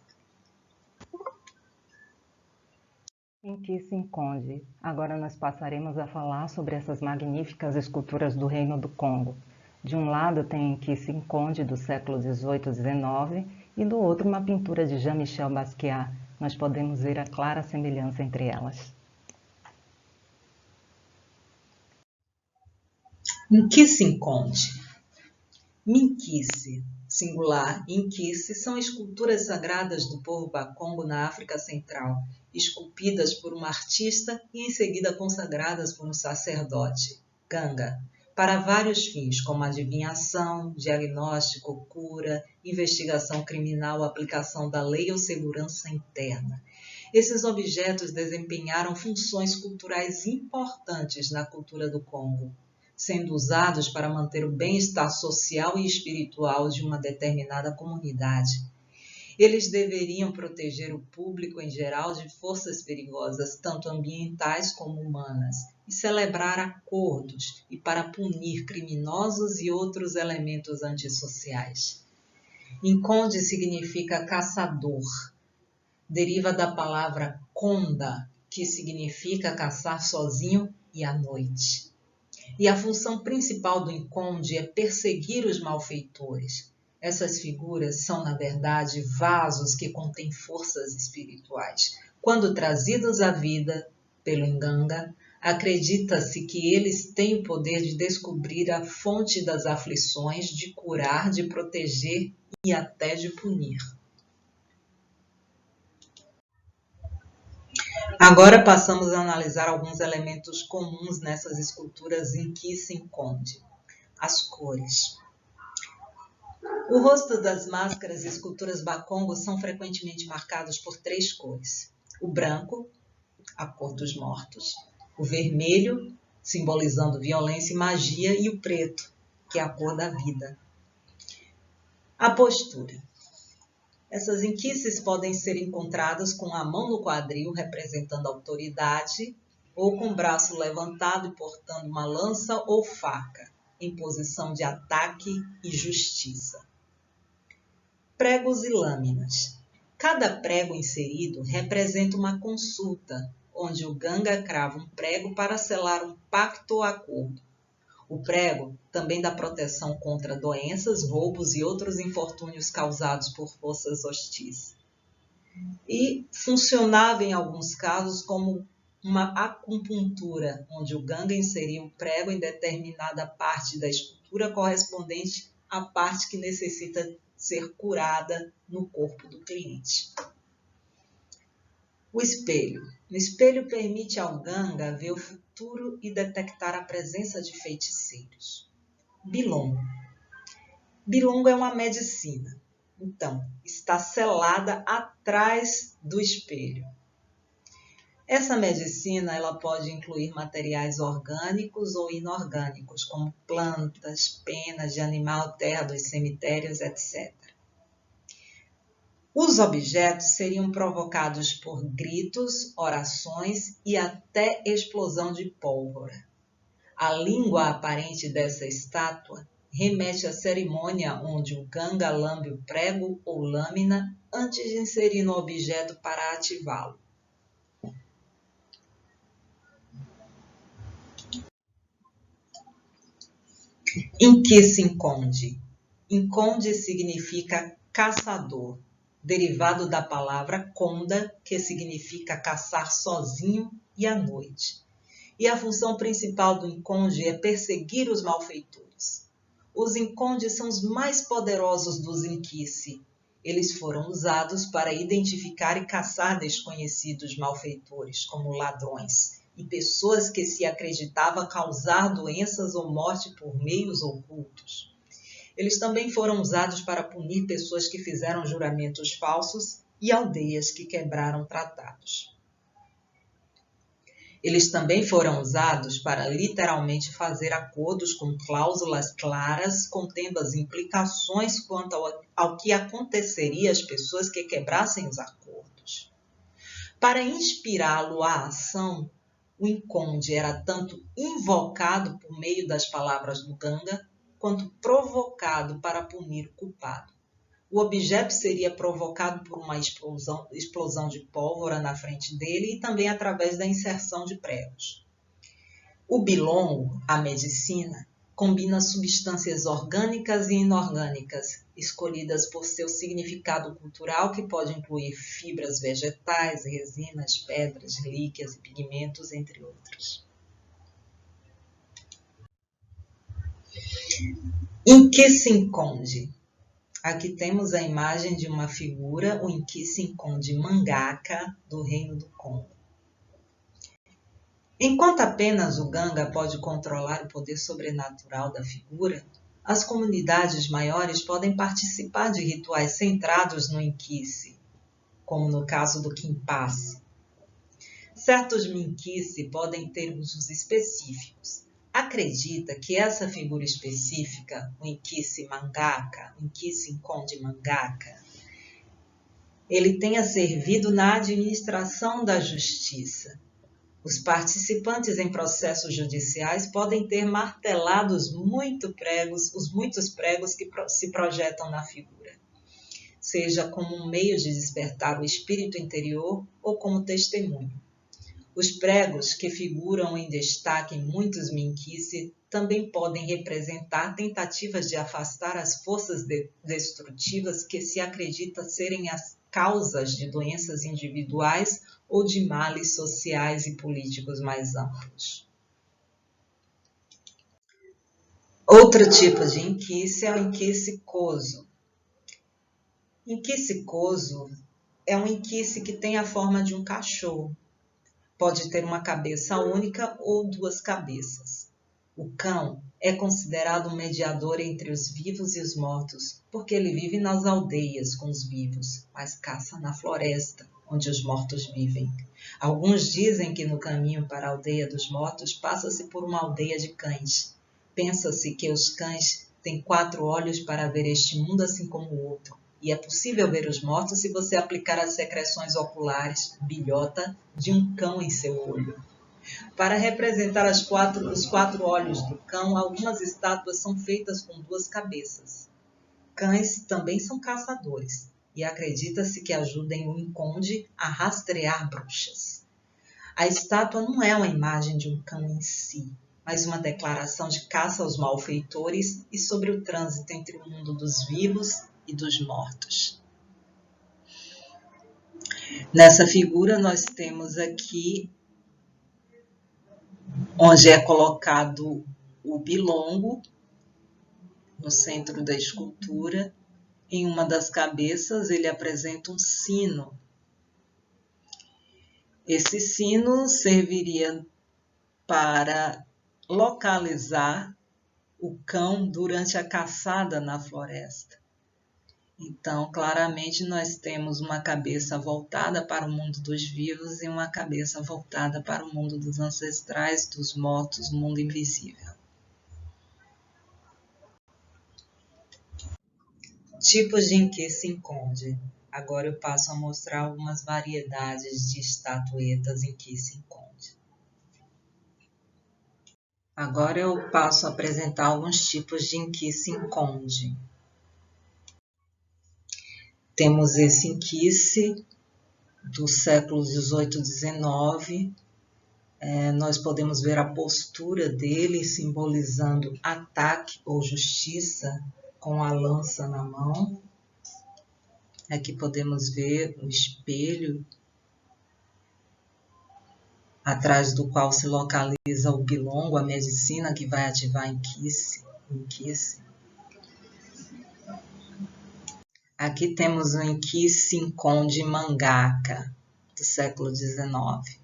Nkisinkonde. Agora nós passaremos a falar sobre essas magníficas esculturas do Reino do Congo. De um lado tem Nkisinkonde do século XVIII e XIX e do outro uma pintura de Jean-Michel Basquiat. Nós podemos ver a clara semelhança entre elas. Nkisinkonde. Minkisi, singular, Inkisi, são esculturas sagradas do povo Bakongo na África Central, esculpidas por um artista e em seguida consagradas por um sacerdote, Ganga, para vários fins, como adivinhação, diagnóstico, cura, investigação criminal, aplicação da lei ou segurança interna. Esses objetos desempenharam funções culturais importantes na cultura do Congo, sendo usados para manter o bem-estar social e espiritual de uma determinada comunidade. Eles deveriam proteger o público em geral de forças perigosas, tanto ambientais como humanas, e celebrar acordos e para punir criminosos e outros elementos antissociais. Nkonde significa caçador. Deriva da palavra konda, que significa caçar sozinho e à noite. E a função principal do Nkonde é perseguir os malfeitores. Essas figuras são, na verdade, vasos que contêm forças espirituais. Quando trazidos à vida pelo Nganga, acredita-se que eles têm o poder de descobrir a fonte das aflições, de curar, de proteger e até de punir. Agora passamos a analisar alguns elementos comuns nessas esculturas Nkisinkonde. As cores. O rosto das máscaras e esculturas Bakongo são frequentemente marcados por 3 cores. O branco, a cor dos mortos. O vermelho, simbolizando violência e magia. E o preto, que é a cor da vida. A postura. Essas inquices podem ser encontradas com a mão no quadril, representando autoridade, ou com o braço levantado e portando uma lança ou faca, em posição de ataque e justiça. Pregos e lâminas. Cada prego inserido representa uma consulta, onde o Ganga crava um prego para selar um pacto ou acordo. O prego também dá proteção contra doenças, roubos e outros infortúnios causados por forças hostis. E funcionava em alguns casos como uma acupuntura, onde o Ganga inseria um prego em determinada parte da escultura correspondente à parte que necessita ser curada no corpo do cliente. O espelho. O espelho permite ao Ganga ver o futuro e detectar a presença de feiticeiros. Bilongo. Bilongo é uma medicina. Então, está selada atrás do espelho. Essa medicina ela pode incluir materiais orgânicos ou inorgânicos, como plantas, penas de animal, terra dos cemitérios, etc. Os objetos seriam provocados por gritos, orações e até explosão de pólvora. A língua aparente dessa estátua remete à cerimônia onde o Ganga lambe o prego ou lâmina antes de inserir no objeto para ativá-lo. Nkisinkonde. Nkonde significa caçador, derivado da palavra konda, que significa caçar sozinho e à noite. E a função principal do Nkonde é perseguir os malfeitores. Os Nkonde são os mais poderosos dos Nkisi. Eles foram usados para identificar e caçar desconhecidos malfeitores, como ladrões, e pessoas que se acreditava causar doenças ou morte por meios ocultos. Eles também foram usados para punir pessoas que fizeram juramentos falsos e aldeias que quebraram tratados. Eles também foram usados para literalmente fazer acordos com cláusulas claras, contendo as implicações quanto ao que aconteceria às pessoas que quebrassem os acordos. Para inspirá-lo à ação, o Nkonde era tanto invocado por meio das palavras do Ganga, quanto provocado para punir o culpado. O objeto seria provocado por uma explosão de pólvora na frente dele e também através da inserção de pregos. O bilongo, a medicina, combina substâncias orgânicas e inorgânicas, escolhidas por seu significado cultural, que pode incluir fibras vegetais, resinas, pedras, relíquias e pigmentos, entre outros. Em que se enconde? Aqui temos a imagem de uma figura, o Inkissen Conde Mangaka, do Reino do Congo. Enquanto apenas o Ganga pode controlar o poder sobrenatural da figura, as comunidades maiores podem participar de rituais centrados no Inkisse, como no caso do Kimpase. Certos Minkisse podem ter usos específicos. Acredita que essa figura específica, o Inkissen Mangaka, o Inkissen Conde Mangaka, ele tenha servido na administração da justiça. Os participantes em processos judiciais podem ter martelado os muitos pregos que se projetam na figura, seja como um meio de despertar o espírito interior ou como testemunho. Os pregos, que figuram em destaque em muitos Minkisse, também podem representar tentativas de afastar as forças destrutivas que se acredita serem as causas de doenças individuais ou de males sociais e políticos mais amplos. Outro tipo de Inkisse é o Inkisse Koso. Inkisse Koso é um Inkisse que tem a forma de um cachorro. Pode ter uma cabeça única ou duas cabeças. O cão é considerado um mediador entre os vivos e os mortos, porque ele vive nas aldeias com os vivos, mas caça na floresta, onde os mortos vivem. Alguns dizem que no caminho para a aldeia dos mortos passa-se por uma aldeia de cães. Pensa-se que os cães têm 4 olhos para ver este mundo assim como o outro. E é possível ver os mortos se você aplicar as secreções oculares, bilhota, de um cão em seu olho. Para representar os 4 olhos do cão, algumas estátuas são feitas com 2 cabeças. Cães também são caçadores, e acredita-se que ajudem o Inconde a rastrear bruxas. A estátua não é uma imagem de um cão em si, mas uma declaração de caça aos malfeitores e sobre o trânsito entre o mundo dos vivos e dos mortos. Nessa figura nós temos aqui onde é colocado o bilongo no centro da escultura. Em uma das cabeças ele apresenta um sino. Esse sino serviria para localizar o cão durante a caçada na floresta. Então, claramente, nós temos uma cabeça voltada para o mundo dos vivos e uma cabeça voltada para o mundo dos ancestrais, dos mortos, o mundo invisível. Tipos de Inkisse Conde. Agora eu passo a mostrar algumas variedades de estatuetas Inkisse Conde. Agora eu passo a apresentar alguns tipos de Inkisse Conde. Temos esse Inkisse do século XVIII e XIX. Nós podemos ver a postura dele simbolizando ataque ou justiça com a lança na mão. Aqui podemos ver o espelho atrás do qual se localiza o bilongo, a medicina que vai ativar Inkisse. Aqui temos o Inkisse Conde Mangaka, do século XIX.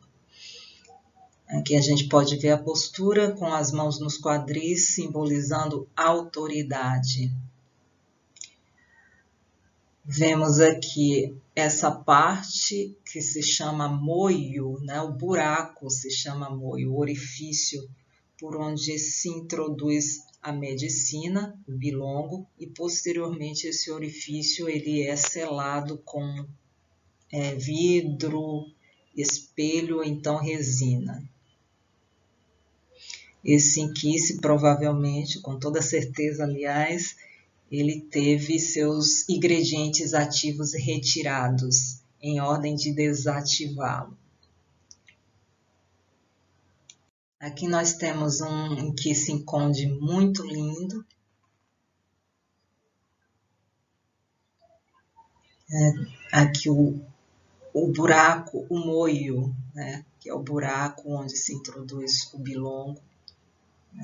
Aqui a gente pode ver a postura com as mãos nos quadris, simbolizando autoridade. Vemos aqui essa parte que se chama moio, né? O buraco se chama moio, o orifício por onde se introduz a medicina, o bilongo, e posteriormente esse orifício ele é selado com vidro, espelho ou então resina. Esse Inkisse provavelmente, com toda certeza aliás, ele teve seus ingredientes ativos retirados em ordem de desativá-lo. Aqui nós temos um que se esconde muito lindo. Aqui o buraco, o moio, né, que é o buraco onde se introduz o bilongo.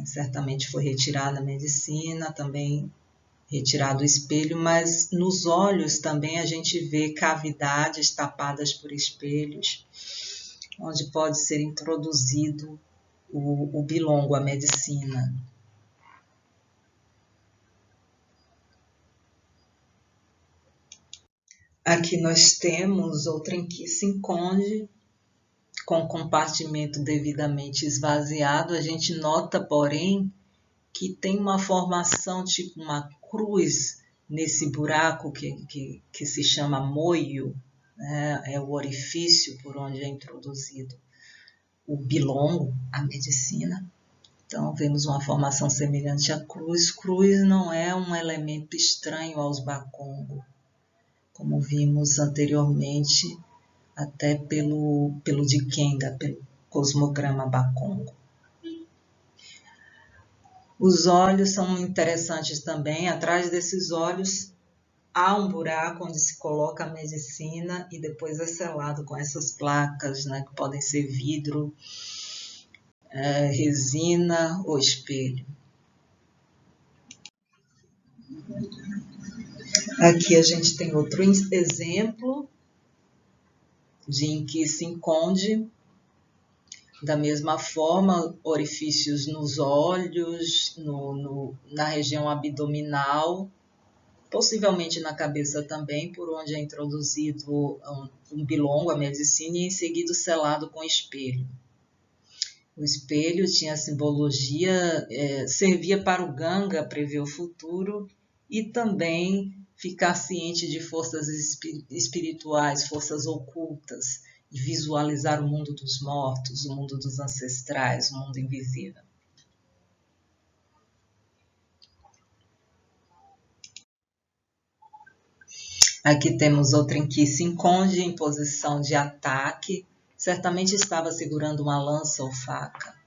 Certamente foi retirado na medicina, também retirado o espelho, mas nos olhos também a gente vê cavidades tapadas por espelhos, onde pode ser introduzido o bilongo, a medicina. Aqui nós temos outra em que se esconde, com compartimento devidamente esvaziado. A gente nota, porém, que tem uma formação tipo uma cruz nesse buraco que se chama moio, né? É o orifício por onde é introduzido o bilongo, a medicina. Então, vemos uma formação semelhante à cruz. Cruz não é um elemento estranho aos bakongo, como vimos anteriormente, até pelo Dikenga, pelo cosmograma bakongo. Os olhos são interessantes também. Atrás desses olhos há um buraco onde se coloca a medicina e depois é selado com essas placas, né, que podem ser vidro, resina ou espelho. Aqui a gente tem outro exemplo de em que se esconde, da mesma forma, orifícios nos olhos, na região abdominal, possivelmente na cabeça também, por onde é introduzido um bilongo, a medicina, e em seguida selado com espelho. O espelho tinha simbologia, servia para o Ganga prever o futuro e também ficar ciente de forças espirituais, forças ocultas, e visualizar o mundo dos mortos, o mundo dos ancestrais, o mundo invisível. Aqui temos outra em que se esconde em posição de ataque, certamente estava segurando uma lança ou faca.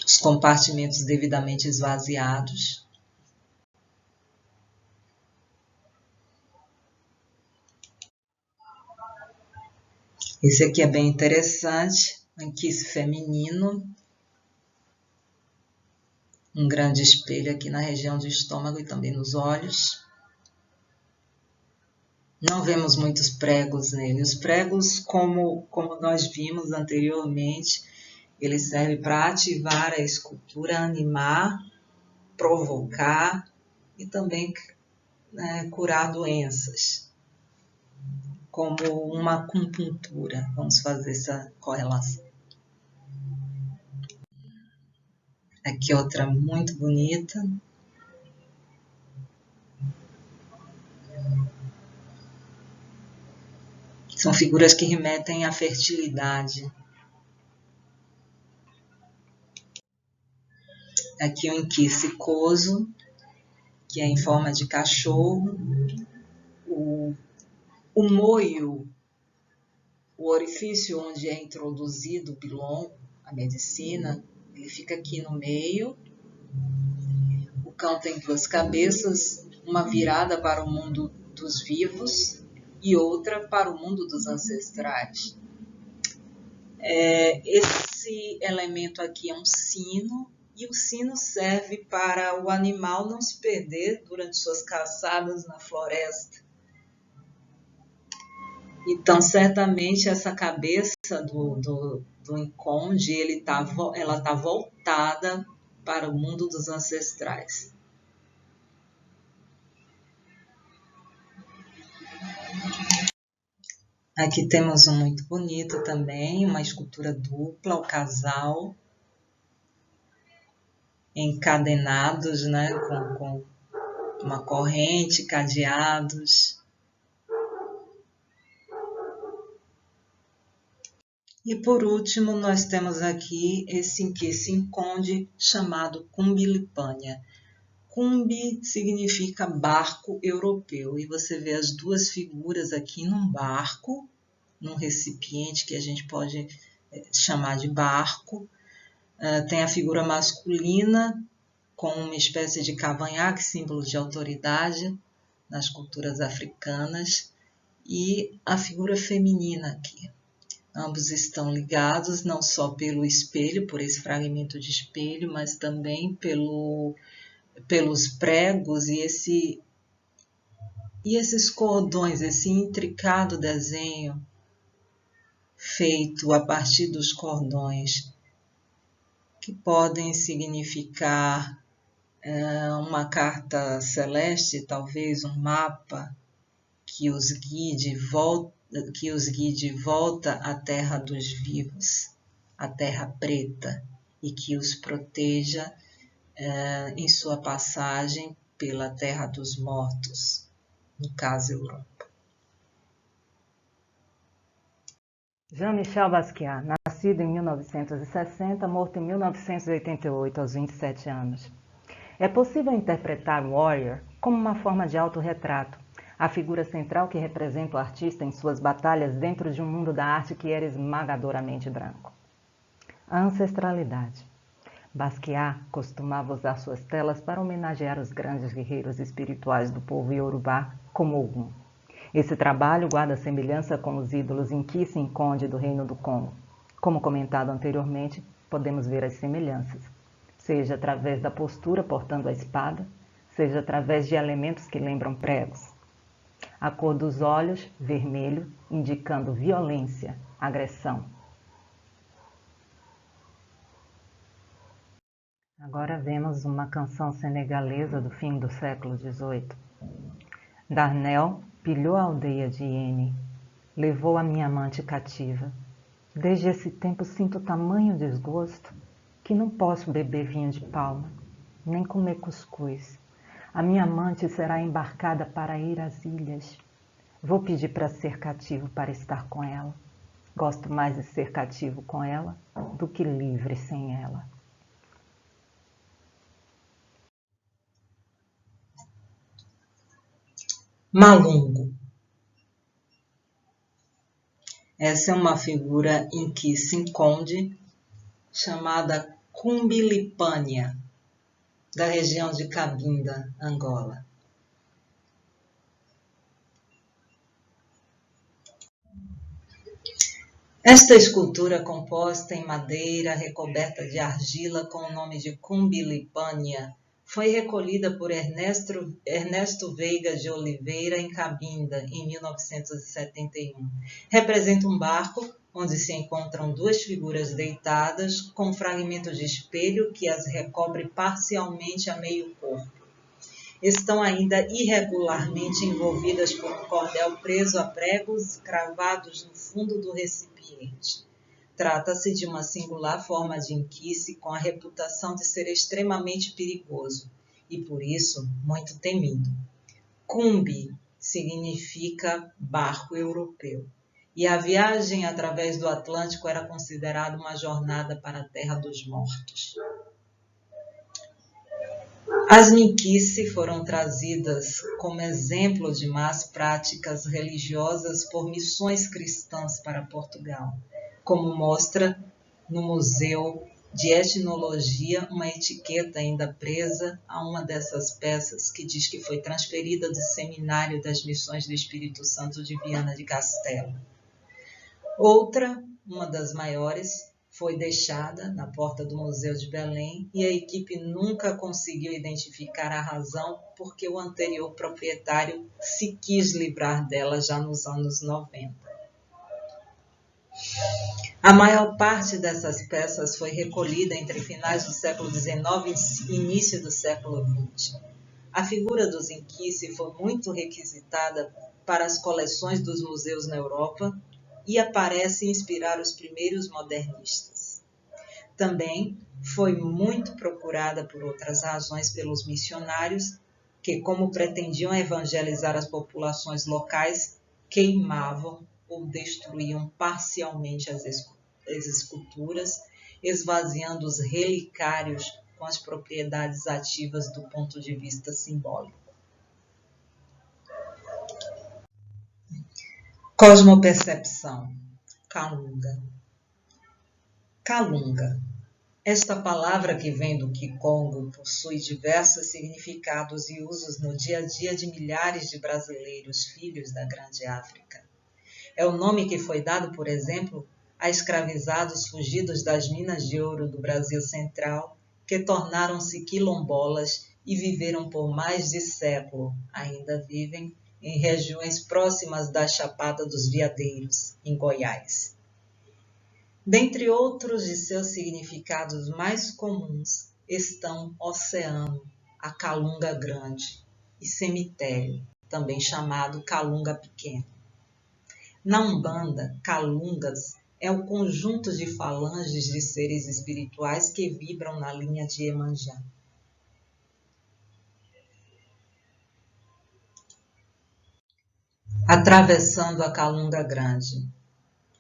Os compartimentos devidamente esvaziados. Esse aqui é bem interessante, um kiss feminino. Um grande espelho aqui na região do estômago e também nos olhos. Não vemos muitos pregos nele. Os pregos, como nós vimos anteriormente, ele serve para ativar a escultura, animar, provocar e também curar doenças, como uma acupuntura. Vamos fazer essa correlação. Aqui outra muito bonita. São figuras que remetem à fertilidade. Aqui um inquissicoso, que é em forma de cachorro. O moio, o orifício onde é introduzido o bilongo, a medicina, ele fica aqui no meio. O cão tem duas cabeças, uma virada para o mundo dos vivos e outra para o mundo dos ancestrais. Esse elemento aqui é um sino, e o sino serve para o animal não se perder durante suas caçadas na floresta. Então, certamente, essa cabeça do Nkonde, ela está voltada para o mundo dos ancestrais. Aqui temos um muito bonito também, uma escultura dupla, o casal, encadenados, né, com uma corrente, cadeados. E por último, nós temos aqui esse Inkissimmee chamado Cumbilipânia. Cumbi significa barco europeu, e você vê as duas figuras aqui num barco, num recipiente que a gente pode chamar de barco. Tem a figura masculina com uma espécie de cavanhaque, símbolo de autoridade nas culturas africanas, e a figura feminina aqui. Ambos estão ligados não só pelo espelho, por esse fragmento de espelho, mas também pelos pregos e esses cordões, esse intricado desenho feito a partir dos cordões, que podem significar uma carta celeste, talvez um mapa que os guie de volta à terra dos vivos, à terra preta, e que os proteja em sua passagem pela terra dos mortos, no caso Europa. Jean-Michel Basquiat, nascido em 1960, morto em 1988, aos 27 anos. É possível interpretar Warrior como uma forma de autorretrato, a figura central que representa o artista em suas batalhas dentro de um mundo da arte que era esmagadoramente branco. A ancestralidade. Basquiat costumava usar suas telas para homenagear os grandes guerreiros espirituais do povo iorubá, como Ogum. Esse trabalho guarda semelhança com os ídolos Inkissimmee Conde do Reino do Congo. Como comentado anteriormente, podemos ver as semelhanças, seja através da postura portando a espada, seja através de elementos que lembram pregos. A cor dos olhos, vermelho, indicando violência, agressão. Agora vemos uma canção senegalesa do fim do século XVIII. Darnel pilhou a aldeia de Iene, levou a minha amante cativa. Desde esse tempo sinto tamanho desgosto que não posso beber vinho de palma, nem comer cuscuz. A minha amante será embarcada para ir às ilhas. Vou pedir para ser cativo para estar com ela. Gosto mais de ser cativo com ela do que livre sem ela. Malungo. Essa é uma figura Inkissimmee Conde chamada Cumbilipânia, da região de Cabinda, Angola. Esta escultura, composta em madeira recoberta de argila com o nome de Cumbilipânia, foi recolhida por Ernesto Veiga de Oliveira em Cabinda, em 1971. Representa um barco onde se encontram duas figuras deitadas com um fragmento de espelho que as recobre parcialmente a meio corpo. Estão ainda irregularmente envolvidas por um cordel preso a pregos cravados no fundo do recipiente. Trata-se de uma singular forma de inquice com a reputação de ser extremamente perigoso e, por isso, muito temido. Cumbi significa barco europeu, e a viagem através do Atlântico era considerada uma jornada para a terra dos mortos. As Minquice foram trazidas como exemplo de más práticas religiosas por missões cristãs para Portugal, como mostra no Museu de Etnologia uma etiqueta ainda presa a uma dessas peças que diz que foi transferida do Seminário das Missões do Espírito Santo de Viana de Castelo. Outra, uma das maiores, foi deixada na porta do Museu de Belém e a equipe nunca conseguiu identificar a razão porque o anterior proprietário se quis livrar dela já nos anos 90. A maior parte dessas peças foi recolhida entre finais do século XIX e início do século XX. A figura dos Inquice foi muito requisitada para as coleções dos museus na Europa e aparece inspirar os primeiros modernistas. Também foi muito procurada por outras razões pelos missionários que, como pretendiam evangelizar as populações locais, queimavam ou destruíam parcialmente as esculturas. das esculturas, esvaziando os relicários com as propriedades ativas do ponto de vista simbólico. Cosmopercepção. Kalunga. Kalunga. Esta palavra que vem do Kikongo possui diversos significados e usos no dia a dia de milhares de brasileiros filhos da grande África. É o nome que foi dado, por exemplo, a escravizados fugidos das minas de ouro do Brasil Central, que tornaram-se quilombolas e viveram por mais de século, ainda vivem, em regiões próximas da Chapada dos Veadeiros, em Goiás. Dentre outros de seus significados mais comuns estão oceano, a Calunga Grande, e cemitério, também chamado Calunga Pequeno. Na Umbanda, Calungas é o conjunto de falanges de seres espirituais que vibram na linha de Iemanjá. Atravessando a Calunga Grande,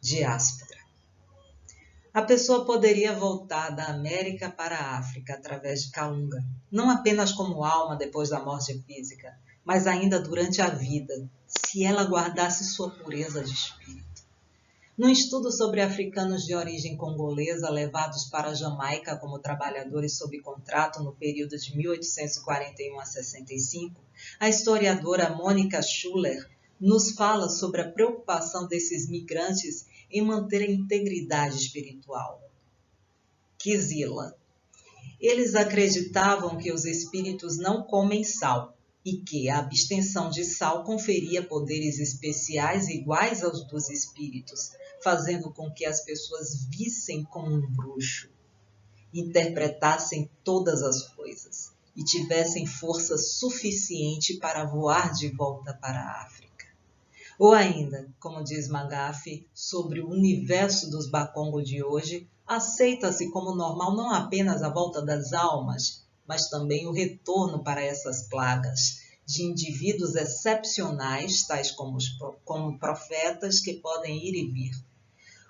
diáspora. A pessoa poderia voltar da América para a África através de Calunga, não apenas como alma depois da morte física, mas ainda durante a vida, se ela guardasse sua pureza de espírito. Num estudo sobre africanos de origem congolesa levados para a Jamaica como trabalhadores sob contrato no período de 1841 a 65, a historiadora Mônica Schuller nos fala sobre a preocupação desses migrantes em manter a integridade espiritual. Kizila. Eles acreditavam que os espíritos não comem sal e que a abstenção de sal conferia poderes especiais iguais aos dos espíritos, fazendo com que as pessoas vissem como um bruxo, interpretassem todas as coisas e tivessem força suficiente para voar de volta para a África. Ou ainda, como diz Magafe, sobre o universo dos Bakongo de hoje, aceita-se como normal não apenas a volta das almas, mas também o retorno para essas plagas, de indivíduos excepcionais, tais como profetas, que podem ir e vir.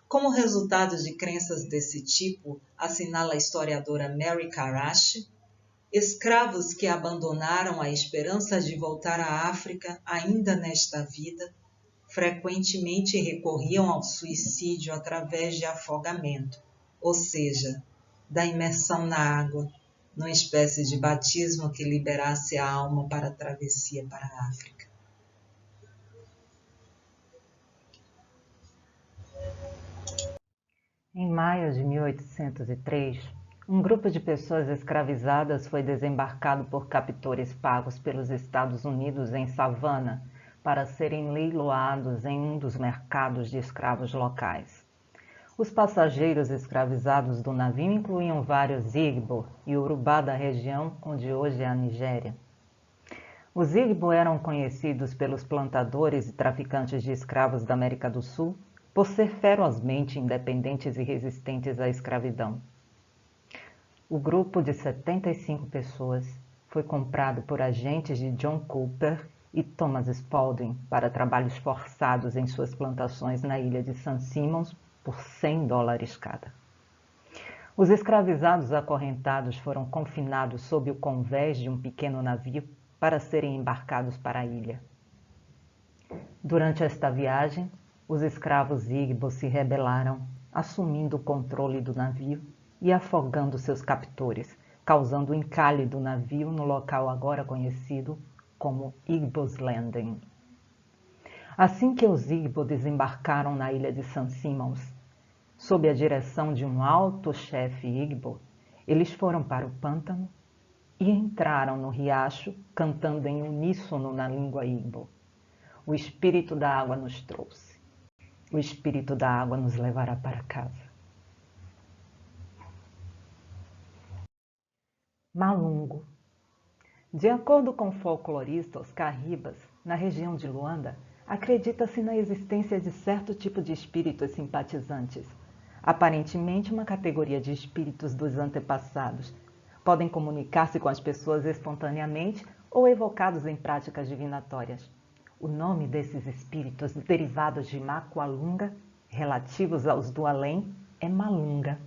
Como resultado de crenças desse tipo, assinala a historiadora Mary Karashi, escravos que abandonaram a esperança de voltar à África ainda nesta vida, frequentemente recorriam ao suicídio através de afogamento, ou seja, da imersão na água, numa espécie de batismo que liberasse a alma para a travessia para a África. Em maio de 1803, um grupo de pessoas escravizadas foi desembarcado por captores pagos pelos Estados Unidos em Savannah para serem leiloados em um dos mercados de escravos locais. Os passageiros escravizados do navio incluíam vários Igbo e Urubá da região onde hoje é a Nigéria. Os Igbo eram conhecidos pelos plantadores e traficantes de escravos da América do Sul por ser ferozmente independentes e resistentes à escravidão. O grupo de 75 pessoas foi comprado por agentes de John Cooper e Thomas Spalding para trabalhos forçados em suas plantações na ilha de St. Simons por $100 cada. Os escravizados acorrentados foram confinados sob o convés de um pequeno navio para serem embarcados para a ilha. Durante esta viagem, os escravos Igbo se rebelaram, assumindo o controle do navio e afogando seus captores, causando o encalhe do navio no local agora conhecido como Igbo's Landing. Assim que os Igbo desembarcaram na ilha de St. Simons, sob a direção de um alto chefe Igbo, eles foram para o pântano e entraram no riacho cantando em uníssono na língua Igbo. O espírito da água nos trouxe. O espírito da água nos levará para casa. Malungo. De acordo com o folclorista Oscar Ribas, na região de Luanda, acredita-se na existência de certo tipo de espíritos simpatizantes, aparentemente uma categoria de espíritos dos antepassados. Podem comunicar-se com as pessoas espontaneamente ou evocados em práticas divinatórias. O nome desses espíritos derivados de Macualunga, relativos aos do além, é Malunga.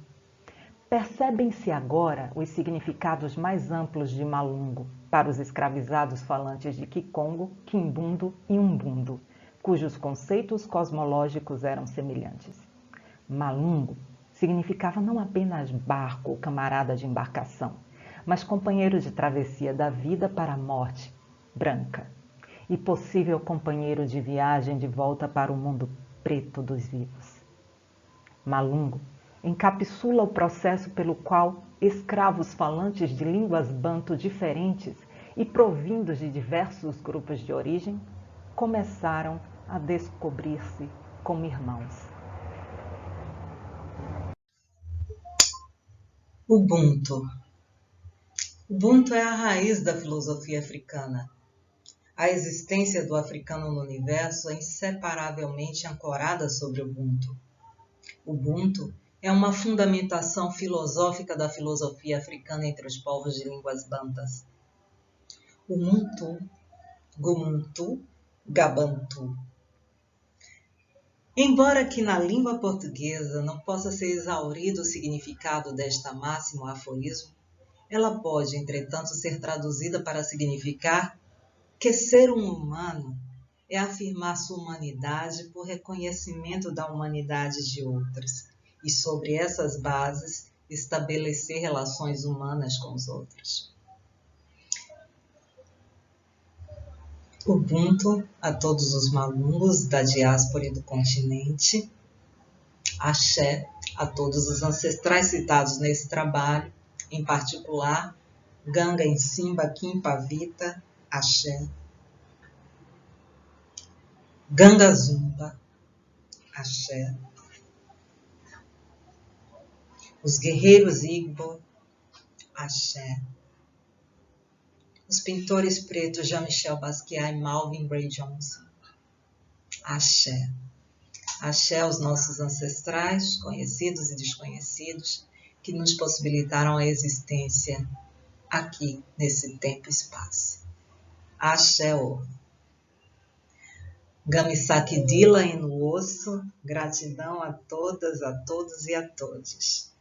Percebem-se agora os significados mais amplos de Malungo para os escravizados falantes de Kikongo, Kimbundo e Umbundo, cujos conceitos cosmológicos eram semelhantes. Malungo significava não apenas barco ou camarada de embarcação, mas companheiro de travessia da vida para a morte, branca, e possível companheiro de viagem de volta para o mundo preto dos vivos. Malungo encapsula o processo pelo qual escravos falantes de línguas banto diferentes e provindos de diversos grupos de origem começaram a descobrir-se como irmãos. Ubuntu. Ubuntu é a raiz da filosofia africana. A existência do africano no universo é inseparavelmente ancorada sobre Ubuntu. Ubuntu é uma fundamentação filosófica da filosofia africana entre os povos de línguas bantas. Umuntu, Gumuntu, Gabantu. Embora que na língua portuguesa não possa ser exaurido o significado desta máxima ou aforismo, ela pode, entretanto, ser traduzida para significar que ser um humano é afirmar sua humanidade por reconhecimento da humanidade de outras e, sobre essas bases, estabelecer relações humanas com os outros. Ubuntu a todos os malungos da diáspora e do continente. Axé a todos os ancestrais citados nesse trabalho, em particular, Ganga Nsimba Kimpavita, Axé. Ganga Zumba, Axé. Os guerreiros Igbo, Axé. Os pintores pretos Jean-Michel Basquiat e Marvin Gray Johnson, Axé. Axé aos nossos ancestrais, conhecidos e desconhecidos, que nos possibilitaram a existência aqui, nesse tempo e espaço. Axé-o. Gamisaki Dila no osso, gratidão a todas, a todos e a todos.